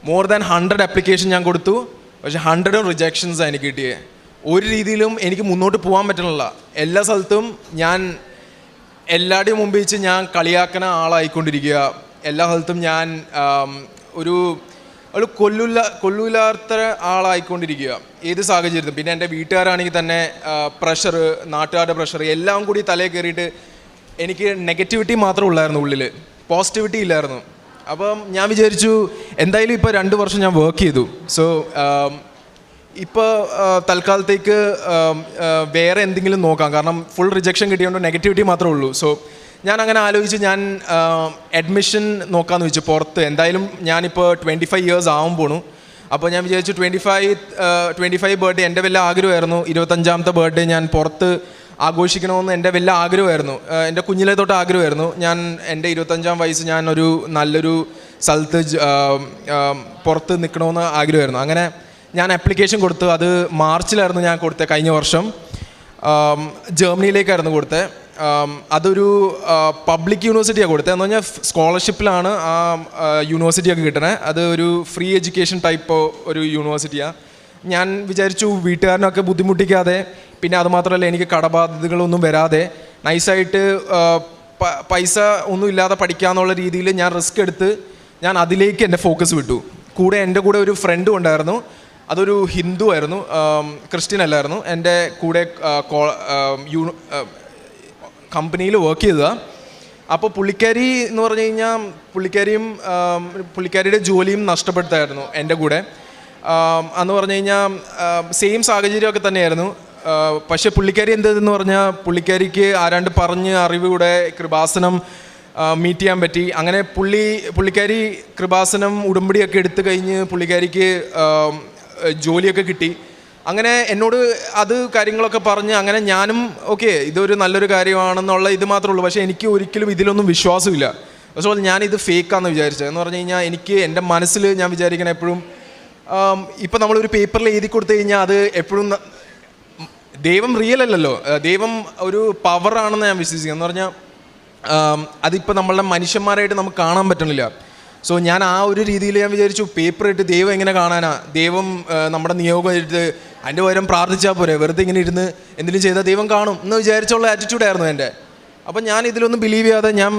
മോർ ദാൻ 100 ആപ്ലിക്കേഷൻ ഞാൻ കൊടുത്തു, പക്ഷേ 100 റിജക്ഷൻസാണ് എനിക്ക് കിട്ടിയത്. ഒരു രീതിയിലും എനിക്ക് മുന്നോട്ട് പോകാൻ പറ്റണില്ല. എല്ലാ സ്ഥലത്തും ഞാൻ എല്ലാവരുടെയും മുമ്പ് വെച്ച് ഞാൻ കളിയാക്കുന്ന ആളായിക്കൊണ്ടിരിക്കുക. എല്ലാ സ്ഥലത്തും ഞാൻ ഒരു കൊല്ലൂലാത്ത ആളായിക്കൊണ്ടിരിക്കുക ഏത് സാഹചര്യത്തിലും. പിന്നെ എൻ്റെ വീട്ടുകാരാണെങ്കിൽ തന്നെ പ്രഷർ, നാട്ടുകാരുടെ പ്രഷർ എല്ലാം കൂടി തലയിൽ കയറിയിട്ട് എനിക്ക് നെഗറ്റിവിറ്റി മാത്രമേ ഉള്ളായിരുന്നു, ഉള്ളിൽ പോസിറ്റിവിറ്റി ഇല്ലായിരുന്നു. അപ്പം ഞാൻ വിചാരിച്ചു എന്തായാലും ഇപ്പോൾ 2 വർഷം ഞാൻ വർക്ക് ചെയ്തു. സോ ഇപ്പോൾ തൽക്കാലത്തേക്ക് വേറെ എന്തെങ്കിലും നോക്കാം, കാരണം ഫുൾ റിജക്ഷൻ കിട്ടിയതുകൊണ്ട് നെഗറ്റിവിറ്റി മാത്രമേ ഉള്ളൂ. സോ ഞാൻ അങ്ങനെ ആലോചിച്ച് ഞാൻ അഡ്മിഷൻ നോക്കാമെന്ന് വെച്ചു പുറത്ത്. എന്തായാലും ഞാനിപ്പോൾ 25 years ആവാൻ പോണു. അപ്പോൾ ഞാൻ വിചാരിച്ചു 25 ബർത്ത്ഡേ എൻ്റെ വലിയ ആഗ്രഹമായിരുന്നു. 25ാമത്തെ ബർത്ത്ഡേ ഞാൻ പുറത്ത് ആഘോഷിക്കണമെന്ന് എൻ്റെ വലിയ ആഗ്രഹമായിരുന്നു. എൻ്റെ കുഞ്ഞിലെ തൊട്ട് ആഗ്രഹമായിരുന്നു. ഞാൻ എൻ്റെ 25-ാം വയസ്സ് ഞാൻ ഒരു നല്ലൊരു സ്ഥലത്ത് പുറത്ത് നിൽക്കണമെന്ന് ആഗ്രഹമായിരുന്നു. അങ്ങനെ ഞാൻ ആപ്ലിക്കേഷൻ കൊടുത്തു. അത് മാർച്ചിലായിരുന്നു ഞാൻ കൊടുത്തത്, കഴിഞ്ഞ വർഷം. ജർമ്മനിയിലേക്കായിരുന്നു കൊടുത്തത്. അതൊരു പബ്ലിക് യൂണിവേഴ്സിറ്റിയാണ് കൊടുത്തത്. എന്ന് പറഞ്ഞാൽ സ്കോളർഷിപ്പിലാണ് ആ യൂണിവേഴ്സിറ്റിയൊക്കെ കിട്ടണത്. അത് ഒരു ഫ്രീ എഡ്യൂക്കേഷൻ ടൈപ്പ് ഒരു യൂണിവേഴ്സിറ്റിയാണ്. ഞാൻ വിചാരിച്ചു വീട്ടുകാരനൊക്കെ ബുദ്ധിമുട്ടിക്കാതെ, പിന്നെ അതുമാത്രമല്ല എനിക്ക് കടബാധ്യതകളൊന്നും വരാതെ നൈസായിട്ട് പൈസ ഒന്നും ഇല്ലാതെ പഠിക്കാമെന്നുള്ള രീതിയിൽ ഞാൻ റിസ്ക് എടുത്ത് ഞാൻ അതിലേക്ക് എൻ്റെ ഫോക്കസ് വിട്ടു. എൻ്റെ കൂടെ ഒരു ഫ്രണ്ടും ഉണ്ടായിരുന്നു. അതൊരു ഹിന്ദു ആയിരുന്നു, ക്രിസ്ത്യൻ അല്ലായിരുന്നു. എൻ്റെ കൂടെ കമ്പനിയിൽ വർക്ക് ചെയ്തതാണ്. അപ്പോൾ പുള്ളിക്കാരി എന്ന് പറഞ്ഞു കഴിഞ്ഞാൽ പുള്ളിക്കാരിയുടെ ജോലിയും നഷ്ടപ്പെടുത്തായിരുന്നു എൻ്റെ കൂടെ. എന്ന് പറഞ്ഞു കഴിഞ്ഞാൽ സെയിം സാഹചര്യമൊക്കെ തന്നെയായിരുന്നു. പക്ഷേ പുള്ളിക്കാരി എന്തെന്ന് പറഞ്ഞാൽ പുള്ളിക്കാരിക്ക് ആരാണ്ട് പറഞ്ഞ് അറിവിലൂടെ കൃപാസനം മീറ്റ് ചെയ്യാൻ പറ്റി. അങ്ങനെ പുള്ളിക്കാരി കൃപാസനം ഉടമ്പടിയൊക്കെ എടുത്തു കഴിഞ്ഞ് പുള്ളിക്കാരിക്ക് ജോലിയൊക്കെ കിട്ടി. അങ്ങനെ എന്നോട് അത് കാര്യങ്ങളൊക്കെ പറഞ്ഞ് അങ്ങനെ ഞാനും ഓക്കെ ഇതൊരു നല്ലൊരു കാര്യമാണെന്നുള്ള ഇത് മാത്രമേ ഉള്ളൂ. പക്ഷേ എനിക്ക് ഒരിക്കലും ഇതിലൊന്നും വിശ്വാസമില്ല. പക്ഷേ ഞാനിത് ഫേക്കാണെന്ന് വിചാരിച്ചത്. എന്ന് പറഞ്ഞു കഴിഞ്ഞാൽ എനിക്ക് എൻ്റെ മനസ്സിൽ ഞാൻ വിചാരിക്കണം എപ്പോഴും ഇപ്പം നമ്മളൊരു പേപ്പറിൽ എഴുതി കൊടുത്തു കഴിഞ്ഞാൽ അത് എപ്പോഴും ദൈവം റിയൽ അല്ലല്ലോ, ദൈവം ഒരു പവറാണെന്ന് ഞാൻ വിശ്വസിക്കുന്നു. എന്ന് പറഞ്ഞാൽ അതിപ്പോൾ നമ്മളുടെ മനുഷ്യന്മാരായിട്ട് നമുക്ക് കാണാൻ പറ്റണില്ല. സോ ഞാൻ ആ ഒരു രീതിയിൽ ഞാൻ വിചാരിച്ചു പേപ്പർ ഇട്ട് ദൈവം എങ്ങനെ കാണാനാ, ദൈവം നമ്മുടെ നിയോഗം എടുത്ത് അതിൻ്റെ പകരം പ്രാർത്ഥിച്ചാൽ പോരെ, വെറുതെ ഇങ്ങനെ ഇരുന്ന് എന്തെങ്കിലും ചെയ്താൽ ദൈവം കാണും എന്ന് വിചാരിച്ചുള്ള ആറ്റിറ്റ്യൂഡായിരുന്നു എൻ്റെ. അപ്പം ഞാൻ ഇതിലൊന്നും ബിലീവ് ചെയ്യാതെ ഞാൻ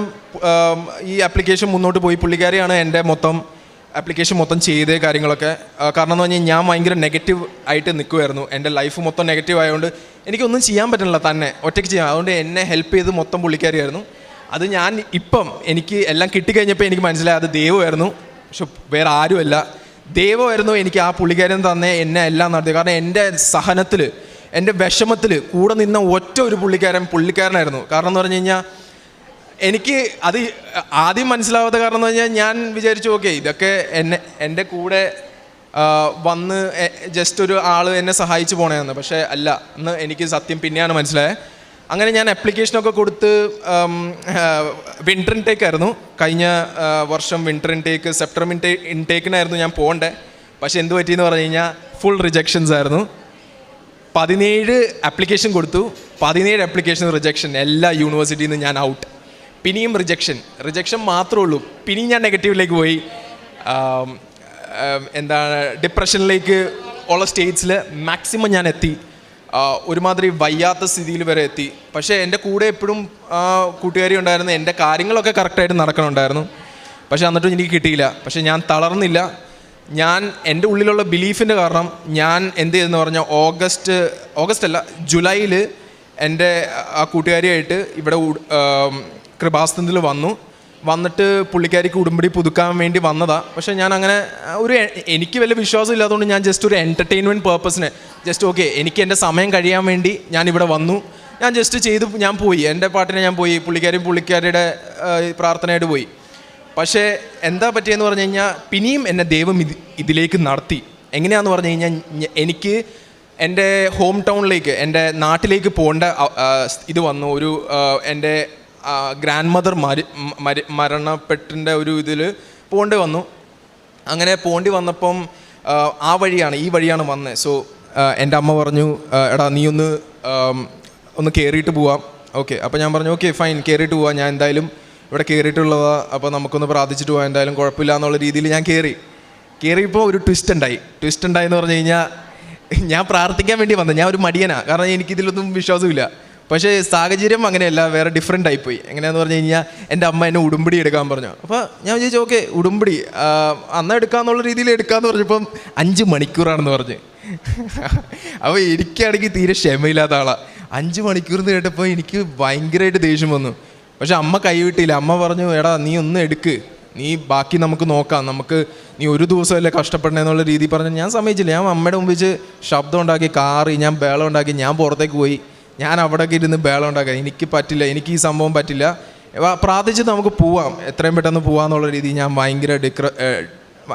ഈ ആപ്ലിക്കേഷൻ മുന്നോട്ട് പോയി. പുള്ളിക്കാരിയാണ് എൻ്റെ ആപ്ലിക്കേഷൻ മൊത്തം ചെയ്തേ കാര്യങ്ങളൊക്കെ. കാരണം എന്ന് പറഞ്ഞാൽ ഞാൻ ഭയങ്കര നെഗറ്റീവ് ആയിട്ട് നിൽക്കുമായിരുന്നു. എൻ്റെ ലൈഫ് മൊത്തം നെഗറ്റീവ് ആയതുകൊണ്ട് എനിക്കൊന്നും ചെയ്യാൻ പറ്റുന്നില്ല, തന്നെ ഒറ്റയ്ക്ക് ചെയ്യാം. അതുകൊണ്ട് എന്നെ ഹെൽപ്പ് ചെയ്ത് മൊത്തം പുള്ളിക്കാരിയായിരുന്നു. അത് ഞാൻ ഇപ്പം എനിക്ക് എല്ലാം കിട്ടിക്കഴിഞ്ഞപ്പോൾ എനിക്ക് മനസ്സിലായി അത് ദൈവമായിരുന്നു, പക്ഷെ വേറെ ആരുമല്ല. ദൈവമായിരുന്നു എനിക്ക് ആ പുള്ളിക്കാരൻ തന്നെ എന്നെ എല്ലാം നടത്തി. കാരണം എൻ്റെ സഹനത്തിൽ, എൻ്റെ വിഷമത്തിൽ കൂടെ നിന്ന ഒറ്റ ഒരു പുള്ളിക്കാരനായിരുന്നു. കാരണം എന്ന് പറഞ്ഞു കഴിഞ്ഞാൽ എനിക്ക് അത് ആദ്യം മനസ്സിലാവാത്ത കാരണം എന്ന് പറഞ്ഞാൽ ഞാൻ വിചാരിച്ചു ഓക്കെ ഇതൊക്കെ എൻ്റെ കൂടെ വന്ന് ജസ്റ്റ് ഒരു ആൾ എന്നെ സഹായിച്ചു പോണേന്ന്. പക്ഷേ അല്ല, എന്ന് എനിക്ക് സത്യം പിന്നെയാണ് മനസ്സിലായത്. അങ്ങനെ ഞാൻ ആപ്ലിക്കേഷനൊക്കെ കൊടുത്ത് വിൻ്റർ ഇൻടേക്ക് ആയിരുന്നു കഴിഞ്ഞ വർഷം. വിൻ്റർ ഇൻടേക്ക് സെപ്റ്റംബർ ഇൻടേക്കിനായിരുന്നു ഞാൻ പോകേണ്ടത്. പക്ഷേ എന്ത് പറ്റിയെന്ന് പറഞ്ഞു കഴിഞ്ഞാൽ ഫുൾ റിജക്ഷൻസ് ആയിരുന്നു. 17 ആപ്ലിക്കേഷൻ കൊടുത്തു, 17 ആപ്ലിക്കേഷൻ റിജക്ഷൻ. എല്ലാ യൂണിവേഴ്സിറ്റിയിൽ നിന്ന് ഞാൻ ഔട്ട്. പിന്നെയും റിജക്ഷൻ മാത്രമേ ഉള്ളൂ. പിന്നെയും ഞാൻ നെഗറ്റീവിലേക്ക് പോയി. എന്താണ് ഡിപ്രഷനിലേക്ക് ഉള്ള സ്റ്റേറ്റ്സിൽ മാക്സിമം ഞാൻ എത്തി. ഒരുമാതിരി വയ്യാത്ത സ്ഥിതിയിൽ വരെ എത്തി. പക്ഷേ എൻ്റെ കൂടെ എപ്പോഴും കൂട്ടുകാരി ഉണ്ടായിരുന്നു. എൻ്റെ കാര്യങ്ങളൊക്കെ കറക്റ്റായിട്ട് നടക്കണുണ്ടായിരുന്നു. പക്ഷേ എന്നിട്ടും എനിക്ക് കിട്ടിയില്ല. പക്ഷേ ഞാൻ തളർന്നില്ല. ഞാൻ എൻ്റെ ഉള്ളിലുള്ള ബിലീഫിൻ്റെ കാരണം ഞാൻ എന്ത് ചെയ്തെന്ന് പറഞ്ഞാൽ ഓഗസ്റ്റ് അല്ല ജൂലൈയിൽ എൻ്റെ ആ കൂട്ടുകാരിയായിട്ട് ഇവിടെ കൃപാസനത്തിൽ വന്നിട്ട് പുള്ളിക്കാരിക്ക് ഉടമ്പടി പുതുക്കാൻ വേണ്ടി വന്നതാണ്. പക്ഷേ ഞാൻ അങ്ങനെ എനിക്ക് വലിയ വിശ്വാസം ഇല്ലാത്തതുകൊണ്ട് ഞാൻ ജസ്റ്റ് ഒരു എൻ്റർടൈൻമെൻറ്റ് പേർപ്പസിന് ജസ്റ്റ് ഓക്കെ എനിക്ക് എൻ്റെ സമയം കഴിയാൻ വേണ്ടി ഞാൻ ഇവിടെ വന്നു. ഞാൻ ജസ്റ്റ് ചെയ്ത് ഞാൻ പോയി, എൻ്റെ പാട്ടിനെ ഞാൻ പോയി, പുള്ളിക്കാരിയുടെ പ്രാർത്ഥനയായിട്ട് പോയി. പക്ഷേ എന്താ പറ്റിയെന്ന് പറഞ്ഞു കഴിഞ്ഞാൽ പിന്നെയും എന്നെ ദൈവം ഇതിലേക്ക് നടത്തി. എങ്ങനെയാണെന്ന് പറഞ്ഞു കഴിഞ്ഞാൽ എനിക്ക് എൻ്റെ ഹോം ടൗണിലേക്ക്, എൻ്റെ നാട്ടിലേക്ക് പോകേണ്ട ഇത് വന്നു. ഒരു എൻ്റെ ഗ്രാൻഡ് മദർ മരണപ്പെട്ടിൻ്റെ ഒരു ഇതിൽ പോകേണ്ടി വന്നു. അങ്ങനെ പോകേണ്ടി വന്നപ്പം ഈ വഴിയാണ് വന്നത്. സോ എൻ്റെ അമ്മ പറഞ്ഞു എടാ നീ ഒന്ന് കയറിയിട്ട് പോവാം. ഓക്കെ, അപ്പോൾ ഞാൻ പറഞ്ഞു ഓക്കെ ഫൈൻ, കയറിയിട്ട് പോവാം, ഞാൻ എന്തായാലും ഇവിടെ കയറിയിട്ടുള്ളതാണ്, അപ്പോൾ നമുക്കൊന്ന് പ്രാർത്ഥിച്ചിട്ട് പോകാം, എന്തായാലും കുഴപ്പമില്ല എന്നുള്ള രീതിയിൽ ഞാൻ കയറിയപ്പോൾ ഒരു ട്വിസ്റ്റ് ഉണ്ടായെന്ന് പറഞ്ഞു കഴിഞ്ഞാൽ ഞാൻ പ്രാർത്ഥിക്കാൻ വേണ്ടി വന്നത്. ഞാൻ ഒരു മടിയനാണ്, കാരണം എനിക്കിതിലൊന്നും വിശ്വാസമില്ല. പക്ഷേ സാഹചര്യം അങ്ങനെയല്ല, വേറെ ഡിഫറെൻ്റ് ആയിപ്പോയി. എങ്ങനെയാണെന്ന് പറഞ്ഞു കഴിഞ്ഞാൽ എൻ്റെ അമ്മ എന്നെ ഉടമ്പടി എടുക്കാൻ പറഞ്ഞു. അപ്പോൾ ഞാൻ വിചാരിച്ചു ഓക്കെ ഉടമ്പടി അന്ന് എടുക്കാമെന്നുള്ള രീതിയിൽ എടുക്കാമെന്ന് പറഞ്ഞപ്പം 5 മണിക്കൂറാണെന്ന് പറഞ്ഞ്. അപ്പോൾ എനിക്കാണെങ്കിൽ തീരെ ക്ഷമയില്ലാത്ത ആളാണ്. 5 മണിക്കൂർ കേട്ടപ്പോൾ എനിക്ക് ഭയങ്കരമായിട്ട് ദേഷ്യം വന്നു. പക്ഷെ അമ്മ കൈവിട്ടില്ല. അമ്മ പറഞ്ഞു എടാ നീ ഒന്ന് എടുക്ക്, നീ ബാക്കി നമുക്ക് നോക്കാം, നീ ഒരു ദിവസമല്ലേ കഷ്ടപ്പെടണമെന്നുള്ള രീതി പറഞ്ഞു. ഞാൻ സമ്മതിച്ചില്ല. ഞാൻ അമ്മയുടെ മുമ്പിൽ വെച്ച് ശബ്ദം ഉണ്ടാക്കി, ഞാൻ ബേളം ഉണ്ടാക്കി, ഞാൻ പുറത്തേക്ക് പോയി, ഞാൻ അവിടെയൊക്കെ ഇരുന്ന് ബേളം ഉണ്ടാക്കാൻ. എനിക്ക് പറ്റില്ല, എനിക്ക് ഈ സംഭവം പറ്റില്ല, പ്രാർത്ഥിച്ചിട്ട് നമുക്ക് പോവാം, എത്രയും പെട്ടെന്ന് പോവാന്നുള്ള രീതി ഞാൻ ഭയങ്കര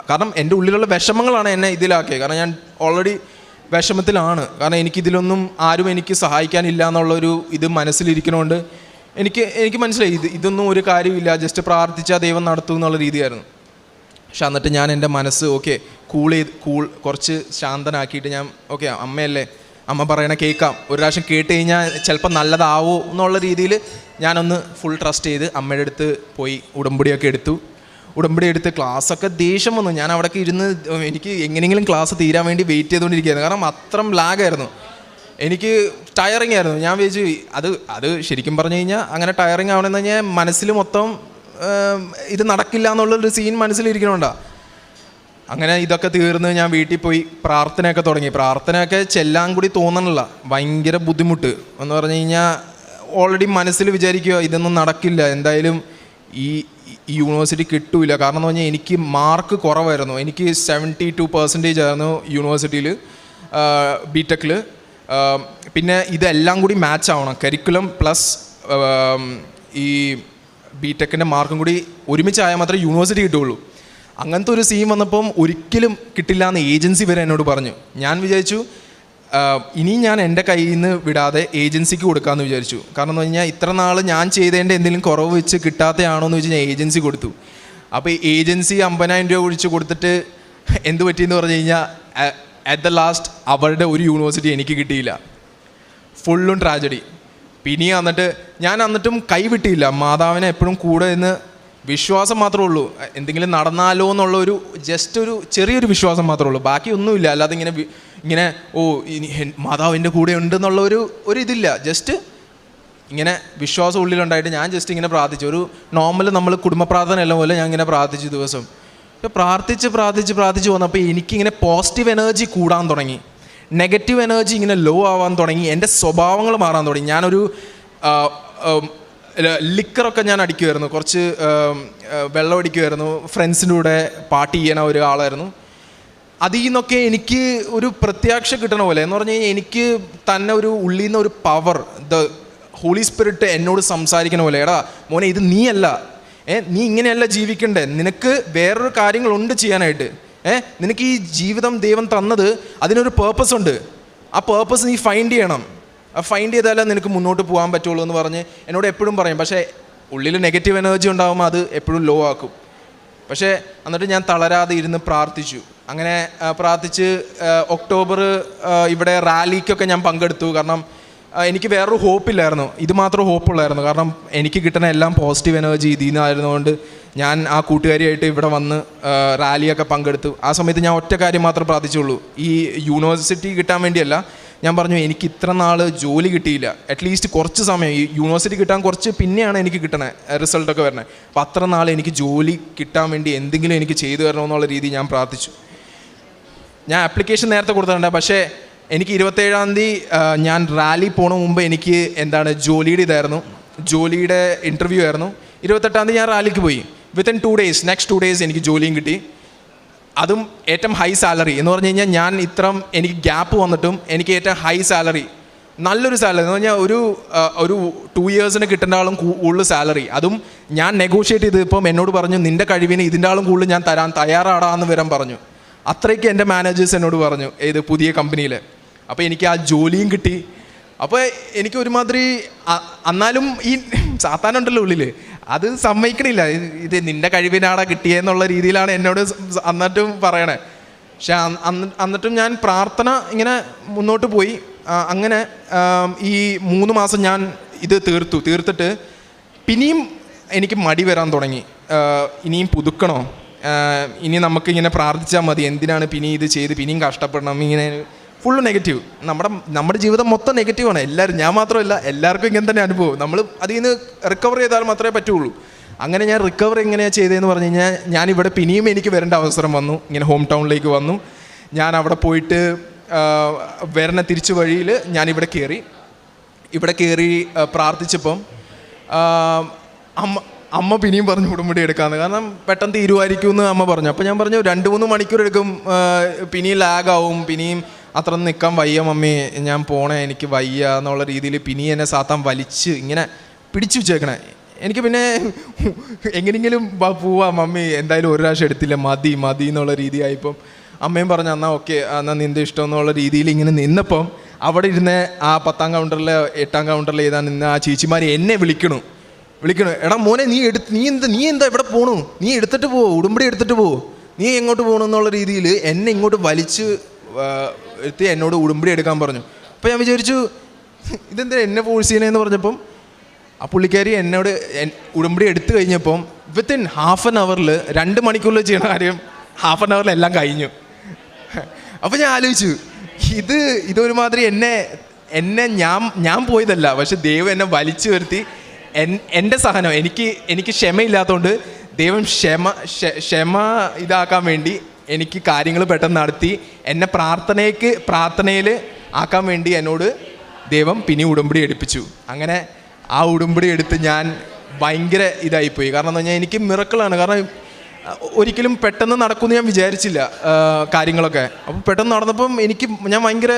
കാരണം എൻ്റെ ഉള്ളിലുള്ള വിഷമങ്ങളാണ് എന്നെ ഇതിലാക്കിയത്. കാരണം ഞാൻ ഓൾറെഡി വിഷമത്തിലാണ്. കാരണം എനിക്കിതിലൊന്നും ആരും എനിക്ക് സഹായിക്കാനില്ല എന്നുള്ളൊരു ഇത് മനസ്സിലിരിക്കണോണ്ട് എനിക്ക് മനസ്സിലായി ഇതൊന്നും ഒരു കാര്യമില്ല, ജസ്റ്റ് പ്രാർത്ഥിച്ചാൽ ദൈവം നടത്തും എന്നുള്ള രീതിയായിരുന്നു. പക്ഷെ എന്നിട്ട് ഞാൻ എൻ്റെ മനസ്സ് കുറച്ച് ശാന്തനാക്കിയിട്ട് ഞാൻ ഓക്കെ അമ്മയല്ലേ, അമ്മ പറയണ കേൾക്കാം, ഒരു പ്രാവശ്യം കേട്ട് കഴിഞ്ഞാൽ ചിലപ്പോൾ നല്ലതാവോ എന്നുള്ള രീതിയിൽ ഞാനൊന്ന് ഫുൾ ട്രസ്റ്റ് ചെയ്ത് അമ്മയുടെ അടുത്ത് പോയി ഉടമ്പടിയൊക്കെ എടുത്ത് ക്ലാസ്സൊക്കെ ദേഷ്യം വന്നു. ഞാൻ അവിടേക്ക് ഇരുന്ന് എനിക്ക് എങ്ങനെയെങ്കിലും ക്ലാസ് തീരാൻ വേണ്ടി വെയിറ്റ് ചെയ്തുകൊണ്ടിരിക്കുകയായിരുന്നു. കാരണം അത്രയും ലാഗായിരുന്നു, എനിക്ക് ടയറിങ് ആയിരുന്നു. ഞാൻ വിചാരിച്ചു അത് ശരിക്കും പറഞ്ഞു കഴിഞ്ഞാൽ അങ്ങനെ ടയറിങ് ആവണമെന്ന് കഴിഞ്ഞാൽ മനസ്സിൽ മൊത്തം ഇത് നടക്കില്ല എന്നുള്ളൊരു സീൻ മനസ്സിലിരിക്കണോണ്ടാ. അങ്ങനെ ഇതൊക്കെ തീർന്ന് ഞാൻ വീട്ടിൽ പോയി പ്രാർത്ഥനയൊക്കെ തുടങ്ങി. പ്രാർത്ഥനയൊക്കെ ചെല്ലാൻ കൂടി തോന്നണില്ല, ഭയങ്കര ബുദ്ധിമുട്ട് എന്ന് പറഞ്ഞു കഴിഞ്ഞാൽ ഓൾറെഡി മനസ്സിൽ വിചാരിക്കുക ഇതൊന്നും നടക്കില്ല, എന്തായാലും ഈ യൂണിവേഴ്സിറ്റി കിട്ടൂല. കാരണം എന്ന് പറഞ്ഞാൽ എനിക്ക് മാർക്ക് കുറവായിരുന്നു, എനിക്ക് 72% ആയിരുന്നു യൂണിവേഴ്സിറ്റിയിൽ ബിടെക്കിൽ. പിന്നെ ഇതെല്ലാം കൂടി മാച്ച് ആവണം, കരിക്കുലം പ്ലസ് ഈ ബിടെക്കിൻ്റെ മാർക്കും കൂടി ഒരുമിച്ചായാൽ മാത്രമേ യൂണിവേഴ്സിറ്റി കിട്ടുകയുള്ളൂ. അങ്ങനത്തെ ഒരു സീൻ വന്നപ്പം ഒരിക്കലും കിട്ടില്ല എന്ന് ഏജൻസി വരെ എന്നോട് പറഞ്ഞു. ഞാൻ വിചാരിച്ചു ഇനി ഞാൻ എൻ്റെ കയ്യിൽ നിന്ന് വിടാതെ ഏജൻസിക്ക് കൊടുക്കാമെന്ന് വിചാരിച്ചു. കാരണം എന്ന് പറഞ്ഞാൽ ഇത്ര നാൾ ഞാൻ ചെയ്തതിൻ്റെ എന്തെങ്കിലും കുറവ് വെച്ച് കിട്ടാത്തയാണോ എന്ന് വെച്ച് ഞാൻ ഏജൻസി കൊടുത്തു. അപ്പോൾ ഏജൻസി 50,000 രൂപ ഒഴിച്ച് കൊടുത്തിട്ട് എന്ത് പറ്റിയെന്ന് പറഞ്ഞു കഴിഞ്ഞാൽ അറ്റ് ദ ലാസ്റ്റ് അവരുടെ ഒരു യൂണിവേഴ്സിറ്റി എനിക്ക് കിട്ടിയില്ല. ഫുള്ളും ട്രാജഡി. പിന്നെ എന്നിട്ടും കൈവിട്ടില്ല. മാതാവിനെ എപ്പോഴും കൂടെ നിന്ന് വിശ്വാസം മാത്രമേ ഉള്ളൂ, എന്തെങ്കിലും നടന്നാലോ എന്നുള്ളൊരു ജസ്റ്റ് ഒരു ചെറിയൊരു വിശ്വാസം മാത്രമേ ഉള്ളൂ, ബാക്കി ഒന്നുമില്ല. അല്ലാതെ ഇങ്ങനെ മാതാവിൻ്റെ കൂടെ ഉണ്ടെന്നുള്ള ഒരു ഇതില്ല. ജസ്റ്റ് ഇങ്ങനെ വിശ്വാസം ഉള്ളിലുണ്ടായിട്ട് ഞാൻ ജസ്റ്റ് ഇങ്ങനെ പ്രാർത്ഥിച്ചു. ഒരു നോർമൽ നമ്മൾ കുടുംബ പ്രാർത്ഥന എല്ലാം പോലെ ഞാൻ ഇങ്ങനെ പ്രാർത്ഥിച്ചു ദിവസം. ഇപ്പോൾ പ്രാർത്ഥിച്ച് വന്നപ്പോൾ എനിക്കിങ്ങനെ പോസിറ്റീവ് എനർജി കൂടാൻ തുടങ്ങി, നെഗറ്റീവ് എനർജി ഇങ്ങനെ ലോ ആവാൻ തുടങ്ങി, എൻ്റെ സ്വഭാവങ്ങൾ മാറാൻ തുടങ്ങി. ഞാനൊരു ലിക്കറൊക്കെ ഞാൻ അടിക്കുമായിരുന്നു, കുറച്ച് വെള്ളം അടിക്കുമായിരുന്നു, ഫ്രണ്ട്സിൻ്റെ കൂടെ പാർട്ടി ചെയ്യണ ഒരാളായിരുന്നു. അതിൽ നിന്നൊക്കെ എനിക്ക് ഒരു പ്രത്യാക്ഷ കിട്ടണ പോലെ എന്ന് പറഞ്ഞു കഴിഞ്ഞാൽ എനിക്ക് തന്നെ ഒരു ഉള്ളിൽ നിന്ന് ഒരു പവർ, ദ ഹോളി സ്പിരിറ്റ് എന്നോട് സംസാരിക്കണ പോലെ, എടാ മോനെ ഇത് നീയല്ല, നീ ഇങ്ങനെയല്ല ജീവിക്കണ്ടേ, നിനക്ക് വേറൊരു കാര്യങ്ങളുണ്ട് ചെയ്യാനായിട്ട്, നിനക്ക് ഈ ജീവിതം ദൈവം തന്നത് അതിനൊരു പേർപ്പസ് ഉണ്ട്, ആ പേർപ്പസ് നീ ഫൈൻഡ് ചെയ്യണം, ഫൈൻഡ് ചെയ്താലേ നിനക്ക് മുന്നോട്ട് പോകാൻ പറ്റുള്ളൂ എന്ന് പറഞ്ഞ് എന്നോട് എപ്പോഴും പറയും. പക്ഷേ ഉള്ളിൽ നെഗറ്റീവ് എനർജി ഉണ്ടാകുമ്പോൾ അത് എപ്പോഴും ലോ ആക്കും. പക്ഷേ എന്നിട്ട് ഞാൻ തളരാതെ ഇരുന്ന് പ്രാർത്ഥിച്ചു. അങ്ങനെ പ്രാർത്ഥിച്ച് ഒക്ടോബർ ഇവിടെ റാലിക്കൊക്കെ ഞാൻ പങ്കെടുത്തു. കാരണം എനിക്ക് വേറൊരു ഹോപ്പില്ലായിരുന്നു, ഇത് മാത്രം ഹോപ്പുള്ളായിരുന്നു. കാരണം എനിക്ക് കിട്ടുന്ന എല്ലാം പോസിറ്റീവ് എനർജി ഇതിൽ നിന്നായിരുന്നുകൊണ്ട് ഞാൻ ആ കൂട്ടുകാരിയായിട്ട് ഇവിടെ വന്ന് റാലിയൊക്കെ പങ്കെടുത്തു. ആ സമയത്ത് ഞാൻ ഒറ്റ കാര്യം മാത്രം പ്രാർത്ഥിച്ചുള്ളൂ, ഈ യൂണിവേഴ്സിറ്റി കിട്ടാൻ വേണ്ടിയല്ല. ഞാൻ പറഞ്ഞു എനിക്ക് ഇത്ര നാൾ ജോലി കിട്ടിയില്ല, അറ്റ്ലീസ്റ്റ് കുറച്ച് സമയം, ഈ യൂണിവേഴ്സിറ്റി കിട്ടാൻ കുറച്ച് പിന്നെയാണ് എനിക്ക് കിട്ടണേ റിസൾട്ടൊക്കെ വരണേ. അപ്പോൾ അത്ര നാൾ എനിക്ക് ജോലി കിട്ടാൻ വേണ്ടി എന്തെങ്കിലും എനിക്ക് ചെയ്തു തരണമെന്നുള്ള രീതി ഞാൻ പ്രാർത്ഥിച്ചു. ഞാൻ ആപ്ലിക്കേഷൻ നേരത്തെ കൊടുത്തിട്ടുണ്ട്. പക്ഷേ എനിക്ക് 27-ാം തീയതി ഞാൻ റാലി പോണ മുമ്പ് എനിക്ക് ജോലിയുടെ ഇതായിരുന്നു, ജോലിയുടെ ഇൻ്റർവ്യൂ ആയിരുന്നു. 28-ാം തീയതി ഞാൻ റാലിക്ക് പോയി. വിത്തിൻ 2 days, നെക്സ്റ്റ് 2 days എനിക്ക് ജോലിയും കിട്ടി. അതും ഏറ്റവും ഹൈ സാലറി എന്ന് പറഞ്ഞു കഴിഞ്ഞാൽ എനിക്ക് ഗ്യാപ്പ് വന്നിട്ടും എനിക്ക് ഏറ്റവും ഹൈ സാലറി, നല്ലൊരു സാലറി എന്ന് പറഞ്ഞാൽ ഒരു 2 years കിട്ടേണ്ട ആളും കൂടുതൽ സാലറി. അതും ഞാൻ നെഗോഷിയേറ്റ് ചെയ്ത് ഇപ്പം എന്നോട് പറഞ്ഞു നിൻ്റെ കഴിവിന് ഇതിൻ്റെ ആളും കൂടുതൽ ഞാൻ തരാൻ തയ്യാറാടാന്ന് വരാൻ പറഞ്ഞു. അത്രയ്ക്ക് എൻ്റെ മാനേജേഴ്സ് എന്നോട് പറഞ്ഞു ഏത് പുതിയ കമ്പനിയിൽ. അപ്പോൾ എനിക്ക് ആ ജോലിയും കിട്ടി. അപ്പോൾ എനിക്ക് ഒരുമാതിരി എന്നാലും ഈ സാത്താനുണ്ടല്ലോ ഉള്ളിൽ, അത് സമ്മതിക്കണില്ല, ഇത് നിൻ്റെ കഴിവിനാടാ കിട്ടിയെന്നുള്ള രീതിയിലാണ് എന്നോട് എന്നിട്ടും പറയണേ. പക്ഷെ എന്നിട്ടും ഞാൻ പ്രാർത്ഥന ഇങ്ങനെ മുന്നോട്ട് പോയി. അങ്ങനെ ഈ 3 മാസം ഞാൻ ഇത് തീർത്തിട്ട് പിന്നെയും എനിക്ക് മടി വരാൻ തുടങ്ങി. ഇനിയും പുതുക്കണോ, ഇനി നമുക്കിങ്ങനെ പ്രാർത്ഥിച്ചാൽ മതി, എന്തിനാണ് പിന്നെ ഇത് ചെയ്ത് പിന്നെയും കഷ്ടപ്പെടണം, ഇങ്ങനെ ഫുള്ള് നെഗറ്റീവ്. നമ്മുടെ ജീവിതം മൊത്തം നെഗറ്റീവാണ്. എല്ലാവരും, ഞാൻ മാത്രമല്ല, എല്ലാവർക്കും ഇങ്ങനെ തന്നെ അനുഭവം. നമ്മൾ അതിൽ നിന്ന് റിക്കവർ ചെയ്താൽ മാത്രമേ പറ്റുള്ളൂ. അങ്ങനെ ഞാൻ റിക്കവർ എങ്ങനെയാണ് ചെയ്തതെന്ന് പറഞ്ഞു കഴിഞ്ഞാൽ ഞാനിവിടെ പിന്നെയും എനിക്ക് വരേണ്ട അവസരം വന്നു. ഇങ്ങനെ ഹോം ടൗണിലേക്ക് വന്നു. ഞാൻ അവിടെ പോയിട്ട് വരണ തിരിച്ചു വഴിയിൽ ഞാനിവിടെ കയറി പ്രാർത്ഥിച്ചപ്പം അമ്മ പിന്നെയും പറഞ്ഞു ഉടമ്പടി എടുക്കാമെന്ന്. കാരണം പെട്ടെന്ന് തീരുമാനിക്കും എന്ന് അമ്മ പറഞ്ഞു. അപ്പോൾ ഞാൻ പറഞ്ഞു 2-3 മണിക്കൂർ എടുക്കും, പിന്നെയും ലാഗാവും, പിന്നെയും അത്ര നിൽക്കാൻ വയ്യ മമ്മി, ഞാൻ പോണേ, എനിക്ക് വയ്യ എന്നുള്ള രീതിയിൽ പിന്നെയും എന്നെ സാത്താൻ വലിച്ച് ഇങ്ങനെ പിടിച്ചു വെച്ചേക്കണേ. എനിക്ക് പിന്നെ എങ്ങനെയെങ്കിലും പോവാം മമ്മി, എന്തായാലും ഒരു പ്രാവശ്യം എടുത്തില്ല, മതി എന്നുള്ള രീതിയായിപ്പം അമ്മയും പറഞ്ഞു എന്നാൽ ഓക്കെ, എന്നാൽ നിൻ്റെ ഇഷ്ടം എന്നുള്ള രീതിയിൽ ഇങ്ങനെ നിന്നപ്പം അവിടെ ഇരുന്ന് ആ 10ാം കൗണ്ടറിൽ 8ാം കൗണ്ടറിൽ ഏതാ നിന്ന് ആ ചേച്ചിമാർ എന്നെ വിളിക്കണു, എടാ മോനെ നീ എന്താ ഇവിടെ പോണു, നീ എടുത്തിട്ട് പോ, ഉടുമ്പടി എടുത്തിട്ട് പോ, നീ എങ്ങോട്ട് പോകണു എന്നുള്ള രീതിയിൽ എന്നെ ഇങ്ങോട്ട് വലിച്ച് എത്തി എന്നോട് ഉടുമ്പടി എടുക്കാൻ പറഞ്ഞു. അപ്പോൾ ഞാൻ വിചാരിച്ചു ഇതെന്താ എന്നെ ഫോഴ്സ് ചെയ്യണേന്ന് പറഞ്ഞപ്പം ആ പുള്ളിക്കാരി എന്നോട് ഉടുമ്പടി എടുത്തു കഴിഞ്ഞപ്പം വിത്തിൻ ഹാഫ് ആൻ അവറിൽ 2 മണിക്കൂറിൽ ചെയ്യണ കാര്യം ഹാഫ് ആൻ അവറിൽ എല്ലാം കഴിഞ്ഞു. അപ്പോൾ ഞാൻ ആലോചിച്ചു ഇതൊരുമാതിരി എന്നെ ഞാൻ പോയതല്ല, പക്ഷെ ദൈവം എന്നെ വലിച്ചു വരുത്തി എൻ്റെ സഹനം എനിക്ക് ക്ഷമയില്ലാത്തതുകൊണ്ട് ദൈവം ക്ഷമ ഇതാക്കാൻ വേണ്ടി എനിക്ക് കാര്യങ്ങൾ പെട്ടെന്ന് നടത്തി എന്നെ പ്രാർത്ഥനയിൽ ആക്കാൻ വേണ്ടി എന്നോട് ദൈവം പിന്നെ ഉടമ്പടി എടുപ്പിച്ചു. അങ്ങനെ ആ ഉടമ്പടി എടുത്ത് ഞാൻ ഭയങ്കര ഇതായിപ്പോയി. കാരണം എന്ന് പറഞ്ഞാൽ എനിക്ക് മിറക്കിളാണ്. കാരണം ഒരിക്കലും പെട്ടെന്ന് നടക്കുമെന്ന് ഞാൻ വിചാരിച്ചില്ല കാര്യങ്ങളൊക്കെ. അപ്പോൾ പെട്ടെന്ന് നടന്നപ്പം ഞാൻ ഭയങ്കര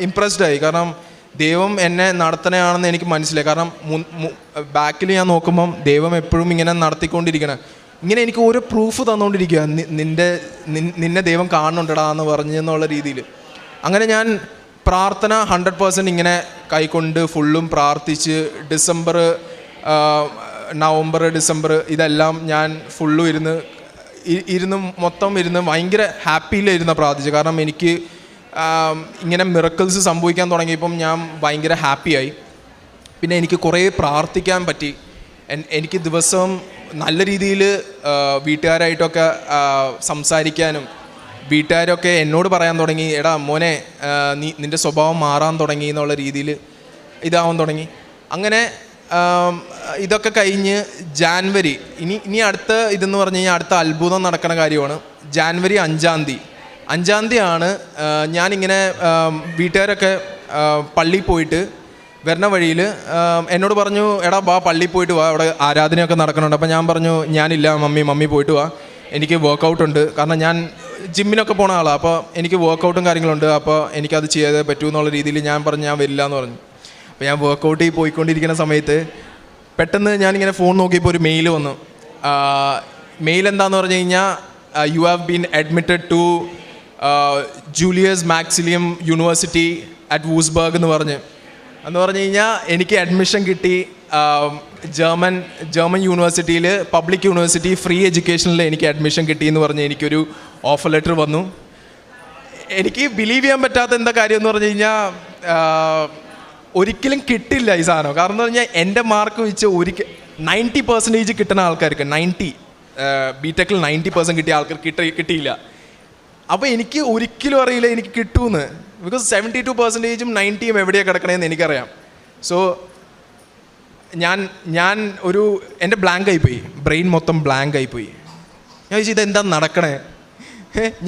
ഇമ്പ്രസ്ഡായി. കാരണം ദൈവം എന്നെ നടത്തണയാണെന്ന് എനിക്ക് മനസ്സിലായി. കാരണം ബാക്കിൽ ഞാൻ നോക്കുമ്പം ദൈവം എപ്പോഴും ഇങ്ങനെ നടത്തിക്കൊണ്ടിരിക്കണം. ഇങ്ങനെ എനിക്ക് ഓരോ പ്രൂഫ് തന്നുകൊണ്ടിരിക്കുക, നിന്നെ ദൈവം കാണുന്നുണ്ടടാ എന്ന് പറഞ്ഞെന്നുള്ള രീതിയിൽ. അങ്ങനെ ഞാൻ പ്രാർത്ഥന 100% ഇങ്ങനെ കൈക്കൊണ്ട് ഫുള്ളും പ്രാർത്ഥിച്ച് നവംബർ ഡിസംബർ ഇതെല്ലാം ഞാൻ ഫുള്ളും ഇരുന്ന് ഭയങ്കര ഹാപ്പിയിലിരുന്ന് പ്രാർത്ഥിച്ചു. കാരണം എനിക്ക് ഇങ്ങനെ മിറക്കിൾസ് സംഭവിക്കാൻ തുടങ്ങിയപ്പം ഞാൻ ഭയങ്കര ഹാപ്പിയായി. പിന്നെ എനിക്ക് കുറേ പ്രാർത്ഥിക്കാൻ പറ്റി. എനിക്ക് ദിവസവും നല്ല രീതിയിൽ വീട്ടുകാരായിട്ടൊക്കെ സംസാരിക്കാനും വീട്ടുകാരൊക്കെ എന്നോട് പറയാൻ തുടങ്ങി, എടാ മോനെ നിൻ്റെ സ്വഭാവം മാറാൻ തുടങ്ങി എന്നുള്ള രീതിയിൽ ഇതാവാൻ തുടങ്ങി. അങ്ങനെ ഇതൊക്കെ കഴിഞ്ഞ് ജാനുവരി ഇനി അടുത്ത ഇതെന്ന് പറഞ്ഞു കഴിഞ്ഞാൽ അടുത്ത അത്ഭുതം നടക്കുന്ന കാര്യമാണ്. ജാനുവരി 5-ാം തീയതിയാണ് ഞാനിങ്ങനെ വീട്ടുകാരൊക്കെ പള്ളിയിൽ പോയിട്ട് വരുന്ന വഴിയിൽ എന്നോട് പറഞ്ഞു, എടാ വാ പള്ളിയിൽ പോയിട്ട് വാ, അവിടെ ആരാധനയൊക്കെ നടക്കുന്നുണ്ട്. അപ്പോൾ ഞാൻ പറഞ്ഞു ഞാനില്ല മമ്മി പോയിട്ട് വാ, എനിക്ക് വർക്കൗട്ട് ഉണ്ട്. കാരണം ഞാൻ ജിമ്മിനൊക്കെ പോണ ആളാണ്. അപ്പോൾ എനിക്ക് വർക്കൗട്ടും കാര്യങ്ങളുണ്ട്, അപ്പോൾ എനിക്കത് ചെയ്തേ പറ്റൂ എന്നുള്ള രീതിയിൽ ഞാൻ പറഞ്ഞു ഞാൻ വരില്ല എന്ന് പറഞ്ഞു. അപ്പോൾ ഞാൻ വർക്കൗട്ടിൽ പോയിക്കൊണ്ടിരിക്കുന്ന സമയത്ത് പെട്ടെന്ന് ഞാനിങ്ങനെ ഫോൺ നോക്കിയപ്പോൾ ഒരു മെയിൽ വന്നു. മെയിൽ എന്താണെന്ന് പറഞ്ഞു കഴിഞ്ഞാൽ you have been admitted to Julius Maximilian university at Wurzburg എന്ന് പറഞ്ഞു കഴിഞ്ഞാൽ എനിക്ക് അഡ്മിഷൻ കിട്ടി. ജർമ്മൻ യൂണിവേഴ്സിറ്റിയിൽ പബ്ലിക് യൂണിവേഴ്സിറ്റി ഫ്രീ എഡ്യൂക്കേഷനിൽ എനിക്ക് അഡ്മിഷൻ കിട്ടിയെന്ന് പറഞ്ഞ് എനിക്കൊരു ഓഫർ ലെറ്റർ വന്നു. എനിക്ക് ബിലീവ് ചെയ്യാൻ പറ്റാത്ത എന്താ കാര്യം എന്ന് പറഞ്ഞു കഴിഞ്ഞാൽ ഒരിക്കലും കിട്ടില്ല ഈ സാധനം. കാരണം എന്ന് പറഞ്ഞാൽ എൻ്റെ മാർക്ക് വെച്ച് 90% കിട്ടുന്ന ആൾക്കാർക്ക് 90 ബിടെക്കിൽ 90% കിട്ടിയ ആൾക്കാർക്ക് കിട്ടിയില്ല. അപ്പോൾ എനിക്ക് ഒരിക്കലും അറിയില്ല എനിക്ക് കിട്ടുമെന്ന്. ബിക്കോസ് 72%-ഉം 90-ഉം എവിടെയാണ് കിടക്കണേന്ന് എനിക്കറിയാം. സോ ഞാൻ എൻ്റെ ബ്ലാങ്ക് ആയിപ്പോയി, ബ്രെയിൻ മൊത്തം ബ്ലാങ്ക് ആയിപ്പോയി. ഞാൻ ചോദിച്ചു ഇതെന്താ നടക്കണേ,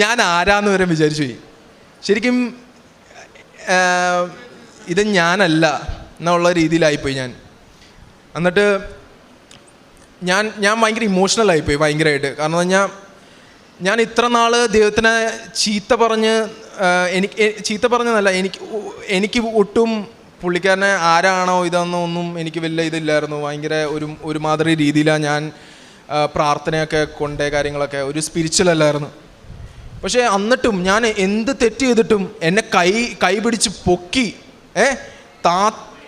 ഞാൻ ആരാന്ന് വരെ വിചാരിച്ചു പോയി. ശരിക്കും ഇത് ഞാനല്ല എന്നുള്ള രീതിയിലായിപ്പോയി ഞാൻ. എന്നിട്ട് ഞാൻ ഭയങ്കര ഇമോഷണലായിപ്പോയി ഭയങ്കരമായിട്ട്. കാരണം എന്ന് പറഞ്ഞാൽ ഞാൻ ഇത്ര നാൾ ദൈവത്തിനെ ചീത്ത പറഞ്ഞതല്ല, എനിക്ക് ഒട്ടും പുള്ളിക്കാരനെ ആരാണോ ഇതൊന്നും എനിക്ക് വലിയ ഇതില്ലായിരുന്നു. ഭയങ്കര ഒരു മാതിരി രീതിയിലാണ് ഞാൻ പ്രാർത്ഥനയൊക്കെ കൊണ്ടേ കാര്യങ്ങളൊക്കെ ഒരു സ്പിരിച്വൽ അല്ലായിരുന്നു. പക്ഷേ എന്നിട്ടും ഞാൻ എന്ത് തെറ്റ് ചെയ്തിട്ടും എന്നെ കൈ പിടിച്ച് പൊക്കി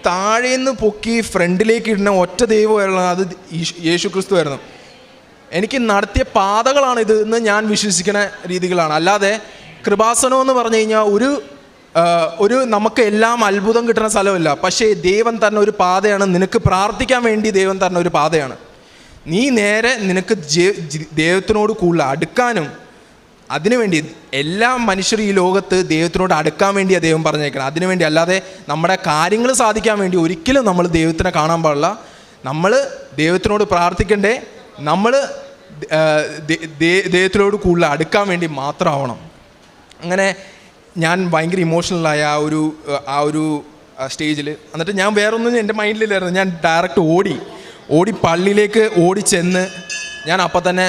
താഴേന്ന് പൊക്കി ഫ്രണ്ടിലേക്ക് ഇടുന്ന ഒറ്റ ദൈവമായിരുന്നു, അത് യേശു ക്രിസ്തു ആയിരുന്നു. എനിക്ക് നടത്തിയ പാതകളാണ് ഇത് എന്ന് ഞാൻ വിശ്വസിക്കുന്ന രീതികളാണ്. അല്ലാതെ കൃപാസനം എന്ന് പറഞ്ഞു കഴിഞ്ഞാൽ ഒരു നമുക്ക് എല്ലാം അത്ഭുതം കിട്ടുന്ന സ്ഥലമല്ല. പക്ഷേ ദൈവം തരുന്ന ഒരു പാതയാണ്, നിനക്ക് പ്രാർത്ഥിക്കാൻ വേണ്ടി ദൈവം തരുന്ന ഒരു പാതയാണ്. നീ നേരെ നിനക്ക് ദൈവത്തിനോട് കൂടുതൽ അടുക്കാനും അതിനുവേണ്ടി എല്ലാ മനുഷ്യർ ഈ ലോകത്ത് ദൈവത്തിനോട് അടുക്കാൻ വേണ്ടിയാണ് ദൈവം പറഞ്ഞേക്കണം. അതിനുവേണ്ടി അല്ലാതെ നമ്മുടെ കാര്യങ്ങൾ സാധിക്കാൻ വേണ്ടി ഒരിക്കലും നമ്മൾ ദൈവത്തിനെ കാണാൻ പാടില്ല. നമ്മൾ ദൈവത്തിനോട് പ്രാർത്ഥിക്കണ്ടേ, നമ്മൾ ദൈവത്തിനോട് കൂടുതൽ അടുക്കാൻ വേണ്ടി മാത്രമാവണം. അങ്ങനെ ഞാൻ ഭയങ്കര ഇമോഷണലായ ആ ഒരു സ്റ്റേജിൽ. എന്നിട്ട് ഞാൻ വേറൊന്നും എൻ്റെ മൈൻഡിലില്ലായിരുന്നു. ഞാൻ ഡയറക്റ്റ് ഓടി പള്ളിയിലേക്ക് ചെന്ന് ഞാൻ അപ്പം തന്നെ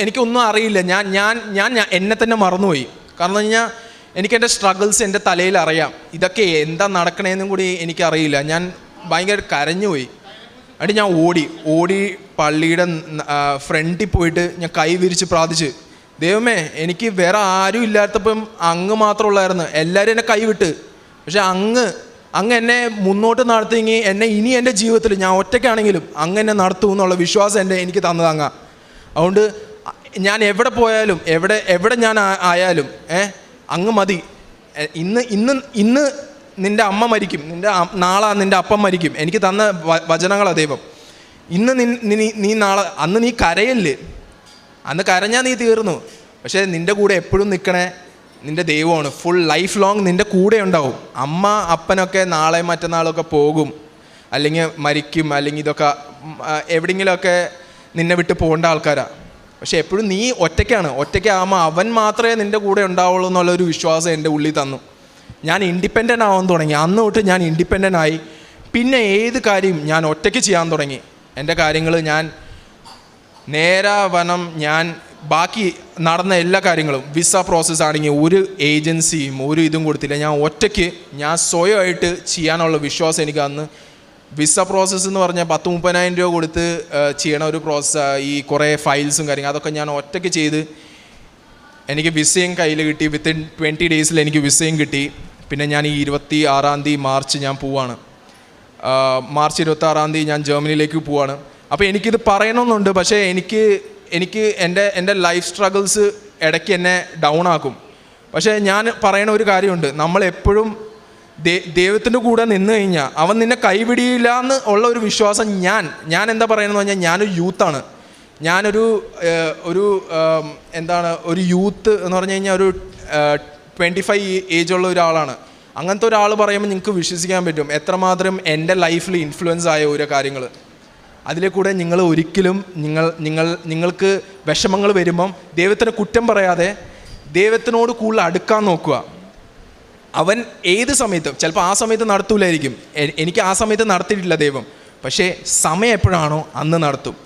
എനിക്കൊന്നും അറിയില്ല. ഞാൻ എന്നെ തന്നെ മറന്നുപോയി. കാരണം എന്ന് കഴിഞ്ഞാൽ എനിക്കെൻ്റെ സ്ട്രഗിൾസ് എൻ്റെ തലയിൽ അറിയാം. ഇതൊക്കെ എന്താ നടക്കണേന്നും കൂടി എനിക്കറിയില്ല. ഞാൻ ഭയങ്കര കരഞ്ഞുപോയി. എന്നിട്ട് ഞാൻ ഓടി പള്ളിയുടെ ഫ്രണ്ടിൽ പോയിട്ട് ഞാൻ കൈ വിരിച്ച് പ്രാർത്ഥിച്ച്, ദൈവമേ എനിക്ക് വേറെ ആരും ഇല്ലാത്തപ്പം അങ്ങ് മാത്രമുള്ളായിരുന്നു, എല്ലാവരും എന്നെ കൈവിട്ട്, പക്ഷെ അങ്ങ് എന്നെ മുന്നോട്ട് നടത്തിയെങ്കിൽ എന്നെ ഇനി എൻ്റെ ജീവിതത്തിൽ ഞാൻ ഒറ്റയ്ക്കാണെങ്കിലും അങ്ങ് എന്നെ നടത്തും എന്നുള്ള വിശ്വാസം എനിക്ക് തന്നതങ്ങ. അതുകൊണ്ട് ഞാൻ എവിടെ പോയാലും എവിടെ ഞാൻ ആയാലും അങ്ങ് മതി. ഇന്ന് നിൻ്റെ അമ്മ മരിക്കും, നാളെ നിൻ്റെ അപ്പം മരിക്കും, എനിക്ക് തന്ന വചനങ്ങളാണ് ദൈവം. ഇന്ന് നീ നാളെ, അന്ന് നീ കരയല്ലേ, അന്ന് കരഞ്ഞാൽ നീ തീർന്നു, പക്ഷേ നിൻ്റെ കൂടെ എപ്പോഴും നിൽക്കണേ നിൻ്റെ ദൈവമാണ്. ഫുൾ ലൈഫ് ലോങ് നിൻ്റെ കൂടെ ഉണ്ടാവും. അമ്മ അപ്പനൊക്കെ നാളെ മറ്റന്നാളൊക്കെ പോകും, അല്ലെങ്കിൽ മരിക്കും, അല്ലെങ്കിൽ ഇതൊക്കെ എവിടെയെങ്കിലുമൊക്കെ നിന്നെ വിട്ട് പോകേണ്ട ആൾക്കാരാണ്. പക്ഷെ എപ്പോഴും നീ ഒറ്റയ്ക്കാകുമ്പോൾ അവൻ മാത്രമേ നിൻ്റെ കൂടെ ഉണ്ടാവുള്ളൂ എന്നുള്ളൊരു വിശ്വാസം എൻ്റെ ഉള്ളിൽ തന്നു. ഞാൻ ഇൻഡിപെൻഡൻ്റ് ആവാൻ തുടങ്ങി. അന്ന് തൊട്ട് ഞാൻ ഇൻഡിപെൻഡൻ്റ് ആയി. പിന്നെ ഏത് കാര്യം ഞാൻ ഒറ്റയ്ക്ക് ചെയ്യാൻ തുടങ്ങി. എൻ്റെ കാര്യങ്ങൾ ഞാൻ നേരാവണ്ണം ഞാൻ ബാക്കി നടന്ന എല്ലാ കാര്യങ്ങളും, വിസ പ്രോസസ്സ് ആണെങ്കിൽ ഒരു ഏജൻസിയും ഒരു ഇതും കൊടുത്തില്ല. ഞാൻ ഒറ്റയ്ക്ക് ഞാൻ സ്വയമായിട്ട് ചെയ്യാനുള്ള വിശ്വാസം എനിക്ക് അന്ന്. വിസ പ്രോസസ്സ് എന്ന് പറഞ്ഞാൽ 10-30,000 രൂപ കൊടുത്ത് ചെയ്യണ ഒരു പ്രോസസ്സാണ്. ഈ കുറേ ഫയൽസും കാര്യങ്ങൾ അതൊക്കെ ഞാൻ ഒറ്റയ്ക്ക് ചെയ്ത് എനിക്ക് വിസയും കയ്യിൽ കിട്ടി. വിത്തിൻ 20 ഡേയ്സിൽ എനിക്ക് വിസയും കിട്ടി. പിന്നെ ഞാൻ ഈ 26 മാർച്ച് ഞാൻ പോവാണ്. മാർച്ച് 26 ഞാൻ ജർമ്മനിയിലേക്ക് പോവാണ്. അപ്പോൾ എനിക്കിത് പറയണമെന്നുണ്ട്, പക്ഷേ എനിക്ക് എൻ്റെ ലൈഫ് സ്ട്രഗിൾസ് ഇടയ്ക്ക് എന്നെ ഡൗൺ ആക്കും. പക്ഷേ ഞാൻ പറയണ ഒരു കാര്യമുണ്ട്, നമ്മളെപ്പോഴും ദൈവത്തിൻ്റെ കൂടെ നിന്ന് കഴിഞ്ഞാൽ അവൻ നിന്നെ കൈവിടിയില്ല എന്ന് ഉള്ള ഒരു വിശ്വാസം ഞാൻ എന്താ പറയുന്നത് പറഞ്ഞാൽ, ഞാനൊരു യൂത്താണ്. ഞാനൊരു ഒരു യൂത്ത് എന്ന് പറഞ്ഞു കഴിഞ്ഞാൽ ഒരു 25 ഏജുള്ള ഒരാളാണ്. അങ്ങനത്തെ ഒരാൾ പറയുമ്പോൾ നിങ്ങൾക്ക് വിശ്വസിക്കാൻ പറ്റും എത്രമാത്രം എൻ്റെ ലൈഫിൽ ഇൻഫ്ലുവൻസ് ആയ ഓരോ കാര്യങ്ങൾ. അതിലെ കൂടെ നിങ്ങൾ ഒരിക്കലും നിങ്ങൾക്ക് വിഷമങ്ങൾ വരുമ്പം ദൈവത്തിനെ കുറ്റം പറയാതെ ദൈവത്തിനോട് കൂടുതൽ അടുക്കാൻ നോക്കുക. അവൻ ഏത് സമയത്തും, ചിലപ്പോൾ ആ സമയത്ത് നടത്തൂലായിരിക്കും, എനിക്ക് ആ സമയത്ത് നടത്തിയിട്ടില്ല ദൈവം, പക്ഷേ സമയം എപ്പോഴാണോ അന്ന് നടത്തും.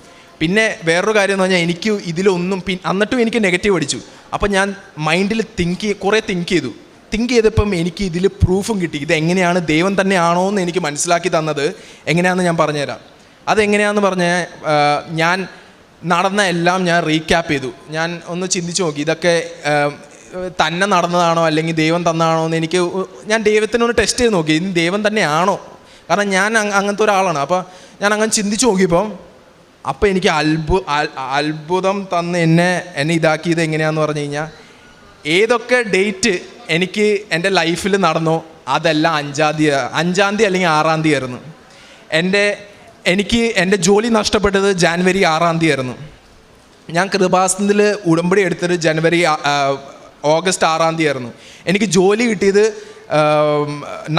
പിന്നെ വേറൊരു കാര്യം എന്ന് പറഞ്ഞാൽ എനിക്ക് ഇതിലൊന്നും എന്നിട്ടും എനിക്ക് നെഗറ്റീവ് അടിച്ചു. അപ്പം ഞാൻ മൈൻഡിൽ കുറേ തിങ്ക് ചെയ്തപ്പം എനിക്ക് ഇതിൽ പ്രൂഫും കിട്ടി. ഇതെങ്ങനെയാണ് ദൈവം തന്നെയാണോ എന്ന് എനിക്ക് മനസ്സിലാക്കി തന്നത് എങ്ങനെയാണെന്ന് ഞാൻ പറഞ്ഞുതരാം. അതെങ്ങനെയാണെന്ന് പറഞ്ഞാൽ ഞാൻ നടന്ന എല്ലാം ഞാൻ റീക്യാപ്പ് ചെയ്തു. ഞാൻ ഒന്ന് ചിന്തിച്ച് നോക്കി, ഇതൊക്കെ തന്നെ നടന്നതാണോ അല്ലെങ്കിൽ ദൈവം തന്നതാണോ എന്ന് ഞാൻ ദൈവത്തിനൊന്ന് ടെസ്റ്റ് ചെയ്ത് നോക്കി, ഇനി ദൈവം തന്നെയാണോ. കാരണം ഞാൻ അങ്ങനത്തെ ഒരാളാണ്. അപ്പോൾ ഞാൻ അങ്ങനെ ചിന്തിച്ച് നോക്കിയപ്പോൾ എനിക്ക് അത്ഭുതം തന്ന് എന്നെ ഇതാക്കിയത് എങ്ങനെയാണെന്ന് പറഞ്ഞു കഴിഞ്ഞാൽ, ഏതൊക്കെ ഡേറ്റ് എനിക്ക് എൻ്റെ ലൈഫിൽ നടന്നോ അതെല്ലാം 5-ാം തീയതി അല്ലെങ്കിൽ 6-ാം തീയതി ആയിരുന്നു. എനിക്ക് എൻ്റെ ജോലി നഷ്ടപ്പെട്ടത് ജാനുവരി 6-ാം തീയതി ആയിരുന്നു. ഞാൻ കൃപാസനത്തിൽ ഉടമ്പടി എടുത്തത് ഓഗസ്റ്റ് 6-ാം തീയതി ആയിരുന്നു. എനിക്ക് ജോലി കിട്ടിയത്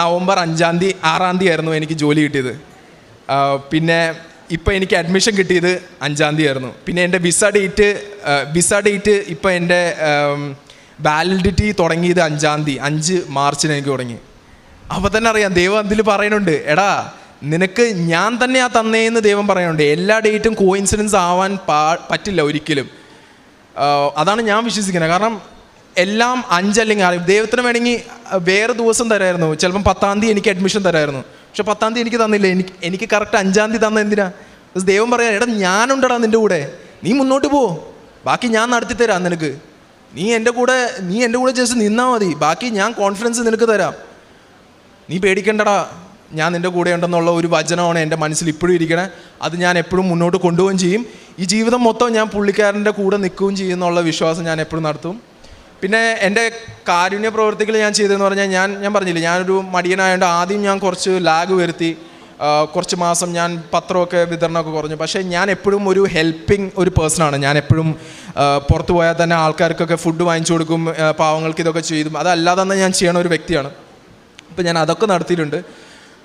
നവംബർ 6-ാം തീയതി ആയിരുന്നു എനിക്ക് ജോലി കിട്ടിയത്. പിന്നെ ഇപ്പോൾ എനിക്ക് അഡ്മിഷൻ കിട്ടിയത് 5-ാം തീയതി ആയിരുന്നു. പിന്നെ എൻ്റെ വിസ ഡേറ്റ് ഇപ്പോൾ എൻ്റെ വാലിഡിറ്റി തുടങ്ങിയത് 5 മാർച്ചിന് എനിക്ക് തുടങ്ങി. അപ്പോൾ തന്നെ അറിയാം ദൈവം അതിൽ പറയുന്നുണ്ട്, എടാ നിനക്ക് ഞാൻ തന്നെയാ തന്നേന്ന് ദൈവം പറയുന്നുണ്ട്. എല്ലാ ഡേറ്റും കോയിൻസിഡൻസ് ആവാൻ പറ്റില്ല ഒരിക്കലും. അതാണ് ഞാൻ വിശ്വസിക്കുന്നത്. കാരണം എല്ലാം 5 അല്ലെങ്കിൽ 6 ദൈവത്തിന് വേണമെങ്കിൽ വേറെ ദിവസം തരായിരുന്നു. ചിലപ്പം 10-ാം തീയതി എനിക്ക് അഡ്മിഷൻ തരായിരുന്നു, പക്ഷെ 10-ാം തീയതി എനിക്ക് തന്നില്ല. എനിക്ക് കറക്റ്റ് 5-ാം തീയതി തന്ന എന്തിനാ? ദൈവം പറയാം, എടാ ഞാനുണ്ടടാ നിൻ്റെ കൂടെ, നീ മുന്നോട്ട് പോ, ബാക്കി ഞാൻ നടത്തിത്തരാം നിനക്ക്. നീ എൻ്റെ കൂടെ ജസ്റ്റ് നിന്നാൽ മതി, ബാക്കി ഞാൻ കോൺഫിഡൻസ് നിനക്ക് തരാം, നീ പേടിക്കണ്ടടാ, ഞാൻ നിൻ്റെ കൂടെ ഉണ്ടെന്നുള്ള ഒരു വചനമാണ് എൻ്റെ മനസ്സിൽ ഇപ്പോഴും ഇരിക്കണേ. അത് ഞാൻ എപ്പോഴും മുന്നോട്ട് കൊണ്ടുപോവുകയും ചെയ്യും. ഈ ജീവിതം മൊത്തം ഞാൻ പുള്ളിക്കാരൻ്റെ കൂടെ നിൽക്കുകയും ചെയ്യുന്നുള്ള വിശ്വാസം ഞാൻ എപ്പോഴും നടത്തും. പിന്നെ എൻ്റെ കാരുണ്യ പ്രവർത്തികൾ ഞാൻ ചെയ്തതെന്ന് പറഞ്ഞാൽ, ഞാൻ പറഞ്ഞില്ലേ ഞാനൊരു മടിയനായതുകൊണ്ട് ആദ്യം ഞാൻ കുറച്ച് ലാഗ് വരുത്തി. കുറച്ച് മാസം ഞാൻ പത്രമൊക്കെ വിതരണമൊക്കെ കുറഞ്ഞു. പക്ഷേ ഞാൻ എപ്പോഴും ഒരു ഹെൽപ്പിംഗ് ഒരു പേഴ്സണാണ്. ഞാൻ എപ്പോഴും പുറത്ത് പോയാൽ തന്നെ ആൾക്കാർക്കൊക്കെ ഫുഡ് വാങ്ങിച്ചു കൊടുക്കും, പാവങ്ങൾക്ക് ഇതൊക്കെ ചെയ്തും. അതല്ലാതെ തന്നെ ഞാൻ ചെയ്യണ ഒരു വ്യക്തിയാണ്. അപ്പോൾ ഞാൻ അതൊക്കെ നടത്തിയിട്ടുണ്ട്.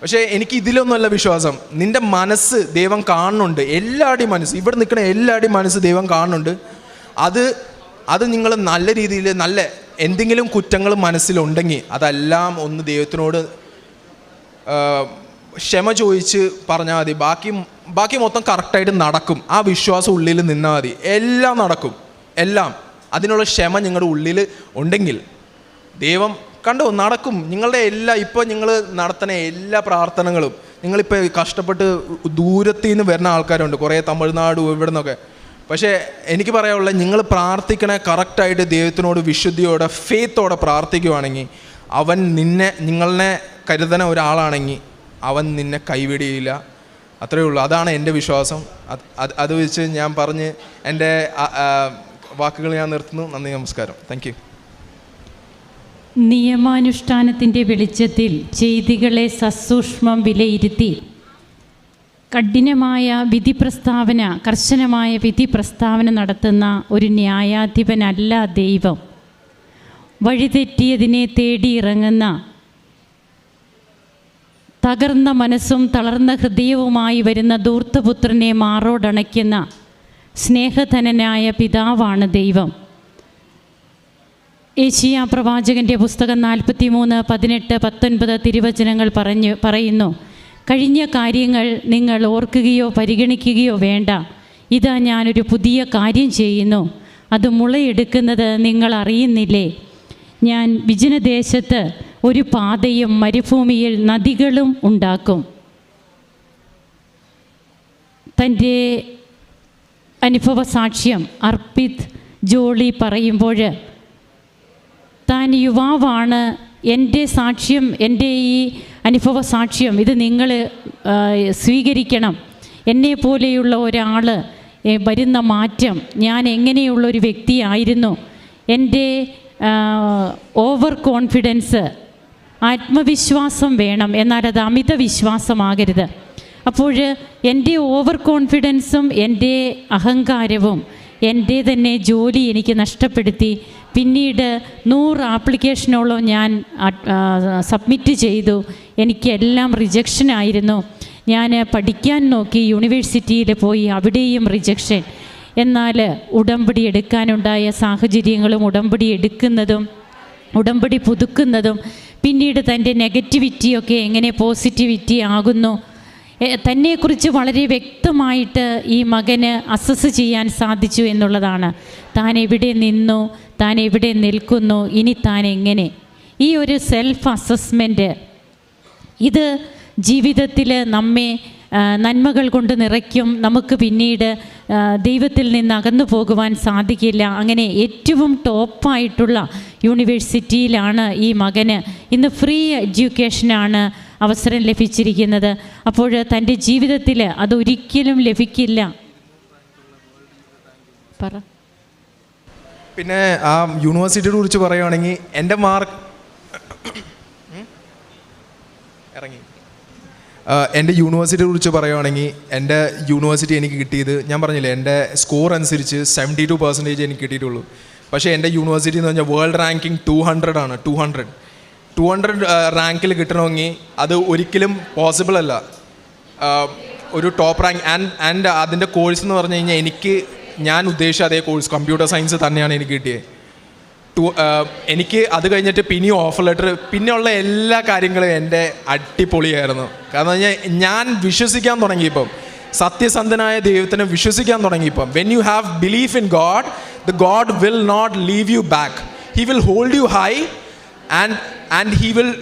പക്ഷേ എനിക്ക് ഇതിലൊന്നുമല്ല വിശ്വാസം. നിൻ്റെ മനസ്സ് ദൈവം കാണുന്നുണ്ട്. എല്ലാവരുടെയും മനസ്സ്, ഇവിടെ നിൽക്കുന്ന എല്ലാവരുടെയും മനസ്സ് ദൈവം കാണുന്നുണ്ട്. അത് നിങ്ങൾ നല്ല രീതിയിൽ നല്ല എന്തെങ്കിലും കുറ്റങ്ങൾ മനസ്സിലുണ്ടെങ്കിൽ അതെല്ലാം ഒന്ന് ദൈവത്തിനോട് ക്ഷമ ചോദിച്ച് പറഞ്ഞാൽ മതി. ബാക്കി മൊത്തം കറക്റ്റായിട്ട് നടക്കും. ആ വിശ്വാസം ഉള്ളിൽ നിന്നാൽ മതി, എല്ലാം നടക്കും. എല്ലാം അതിനുള്ള ക്ഷമ നിങ്ങളുടെ ഉള്ളിൽ ഉണ്ടെങ്കിൽ ദൈവം കണ്ടോ നടക്കും. നിങ്ങളുടെ ഇപ്പോൾ നിങ്ങൾ നടത്തുന്ന എല്ലാ പ്രാർത്ഥനകളും, നിങ്ങളിപ്പോൾ കഷ്ടപ്പെട്ട് ദൂരത്തിൽ നിന്ന് വരുന്ന ആൾക്കാരുണ്ട്, കുറേ തമിഴ്നാട് ഇവിടെ നിന്നൊക്കെ. പക്ഷേ എനിക്ക് പറയാനുള്ളത്, നിങ്ങൾ പ്രാർത്ഥിക്കണേ കറക്റ്റായിട്ട് ദൈവത്തിനോട് വിശുദ്ധിയോടെ ഫെയ്ത്തോടെ പ്രാർത്ഥിക്കുവാണെങ്കിൽ അവൻ നിങ്ങളെ കരുതണ ഒരാളാണെങ്കിൽ അവൻ നിന്നെ കൈവിടിയില്ല. അത്രയേ ഉള്ളൂ. അതാണ് എൻ്റെ വിശ്വാസം. അത് വെച്ച് ഞാൻ പറഞ്ഞ് എൻ്റെ വാക്കുകൾ ഞാൻ നിർത്തുന്നു. നന്ദി, നമസ്കാരം. Thank you. നിയമാനുഷ്ഠാനത്തിൻ്റെ വെളിച്ചത്തിൽ ചെയ്തികളെ സസൂക്ഷ്മം വിലയിരുത്തി കർശനമായ വിധി പ്രസ്താവന നടത്തുന്ന ഒരു ന്യായാധിപനല്ല ദൈവം. വഴിതെറ്റിയതിനെ തേടിയിറങ്ങുന്ന, തകർന്ന മനസ്സും തളർന്ന ഹൃദയവുമായി വരുന്ന ധൂർത്തപുത്രനെ മാറോടണയ്ക്കുന്ന സ്നേഹധനനായ പിതാവാണ് ദൈവം. ഏശയ്യാ പ്രവാചകൻ്റെ പുസ്തകം 43, 18, 19 തിരുവചനങ്ങൾ പറയുന്നു, കഴിഞ്ഞ കാര്യങ്ങൾ നിങ്ങൾ ഓർക്കുകയോ പരിഗണിക്കുകയോ വേണ്ട. ഇതാ ഞാനൊരു പുതിയ കാര്യം ചെയ്യുന്നു, അത് മുളയെടുക്കുന്നത് നിങ്ങൾ അറിയുന്നില്ലേ? ഞാൻ വിജനദേശത്ത് ഒരു പാതയും മരുഭൂമിയിൽ നദികളും ഉണ്ടാക്കും. തൻ്റെ അനുഭവ സാക്ഷ്യം അർപ്പിത് ജോളി പറയുമ്പോൾ, താൻ യുവാവാണ്, എൻ്റെ സാക്ഷ്യം, എൻ്റെ ഈ അനുഭവ സാക്ഷ്യം ഇത് നിങ്ങൾ സ്വീകരിക്കണം. എന്നെപ്പോലെയുള്ള ഒരാൾ വരുന്ന മാറ്റം, ഞാൻ എങ്ങനെയുള്ളൊരു വ്യക്തിയായിരുന്നു, എൻ്റെ ഓവർ കോൺഫിഡൻസ്, ആത്മവിശ്വാസം വേണം, എന്നാൽ അത് അമിത വിശ്വാസമാകരുത്. അപ്പോൾ എൻ്റെ ഓവർ കോൺഫിഡൻസും എൻ്റെ അഹങ്കാരവും എൻ്റെ തന്നെ ജോലി എനിക്ക് നഷ്ടപ്പെടുത്തി. പിന്നീട് 100 ആപ്ലിക്കേഷനോളം ഞാൻ സബ്മിറ്റ് ചെയ്തു. എനിക്കെല്ലാം റിജക്ഷനായിരുന്നു. ഞാൻ പഠിക്കാൻ നോക്കി, യൂണിവേഴ്സിറ്റിയിൽ പോയി, അവിടെയും റിജക്ഷൻ. എന്നാൽ ഉടമ്പടി എടുക്കാനുണ്ടായ സാഹചര്യങ്ങളും ഉടമ്പടി എടുക്കുന്നതും ഉടമ്പടി പുതുക്കുന്നതും പിന്നീട് തൻ്റെ നെഗറ്റിവിറ്റിയൊക്കെ എങ്ങനെ പോസിറ്റിവിറ്റി ആകുന്നു തന്നെക്കുറിച്ച് വളരെ വ്യക്തമായിട്ട് ഈ മകന് അസസ് ചെയ്യാൻ സാധിച്ചു എന്നുള്ളതാണ്. താൻ എവിടെ നിന്നു, താൻ എവിടെ നിൽക്കുന്നു, ഇനി താൻ എങ്ങനെ, ഈ ഒരു സെൽഫ് അസസ്മെൻറ്റ് ഇത് ജീവിതത്തിൽ നമ്മെ നന്മകൾ കൊണ്ട് നിറയ്ക്കും. നമുക്ക് പിന്നീട് ദൈവത്തിൽ നിന്ന് അകന്നു പോകുവാൻ സാധിക്കില്ല. അങ്ങനെ ഏറ്റവും ടോപ്പായിട്ടുള്ള യൂണിവേഴ്സിറ്റിയിലാണ് ഈ മകന് ഇന്ന് ഫ്രീ എഡ്യൂക്കേഷനാണ് അവസരം ലഭിച്ചിരിക്കുന്നത്. അപ്പോൾ തൻ്റെ ജീവിതത്തിൽ അതൊരിക്കലും ലഭിക്കില്ല. പറ. പിന്നെ ആ യൂണിവേഴ്സിറ്റിയെ കുറിച്ച് പറയുകയാണെങ്കിൽ എൻ്റെ എൻ്റെ യൂണിവേഴ്സിറ്റിയെ കുറിച്ച് പറയുകയാണെങ്കിൽ എൻ്റെ യൂണിവേഴ്സിറ്റി എനിക്ക് കിട്ടിയത്, ഞാൻ പറഞ്ഞില്ലേ, എൻ്റെ സ്കോർ അനുസരിച്ച് 72% എനിക്ക് കിട്ടിയിട്ടുള്ളൂ. പക്ഷേ എൻ്റെ യൂണിവേഴ്സിറ്റി എന്ന് പറഞ്ഞാൽ വേൾഡ് റാങ്കിങ് 200 ആണ്. 200 റാങ്കിൽ കിട്ടണമെങ്കിൽ അത് ഒരിക്കലും പോസിബിൾ അല്ല. ഒരു ടോപ്പ് റാങ്ക് ആൻഡ് അതിൻ്റെ കോഴ്സ് എന്ന് പറഞ്ഞു കഴിഞ്ഞാൽ ഞാൻ ഉദ്ദേശിച്ച അതേ കോഴ്സ് കമ്പ്യൂട്ടർ സയൻസ് തന്നെയാണ് എനിക്ക് കിട്ടിയത്. എനിക്ക് അത് കഴിഞ്ഞിട്ട് പിന്നെ ഓഫർ ലെറ്റർ, പിന്നെയുള്ള എല്ലാ കാര്യങ്ങളും എൻ്റെ അടിപൊളിയായിരുന്നു. കാരണം ഞാൻ വിശ്വസിക്കാൻ തുടങ്ങിയപ്പം, സത്യസന്ധനായ ദൈവത്തിനെ വിശ്വസിക്കാൻ തുടങ്ങിയപ്പം, when you have belief in God, the God will not leave you back. He will hold you high and he will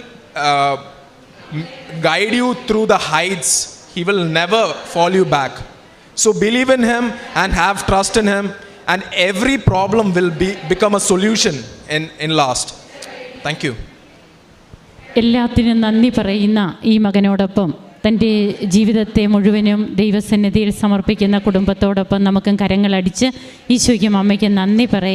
guide you through the heights. He will never fall you back. So believe in him and have trust in him, and every problem will become a solution in last. Thank you. എല്ലാത്തിനും നന്ദി പറയുന്ന ഈ മകനോടൊപ്പം തൻ്റെ ജീവിതത്തെ മുഴുവനും ദൈവസന്നിധിയിൽ സമർപ്പിക്കുന്ന കുടുംബത്തോടൊപ്പം നമുക്കും കരങ്ങളടിച്ച് ഈശോയ്ക്കും അമ്മയ്ക്കും നന്ദി പറയാം.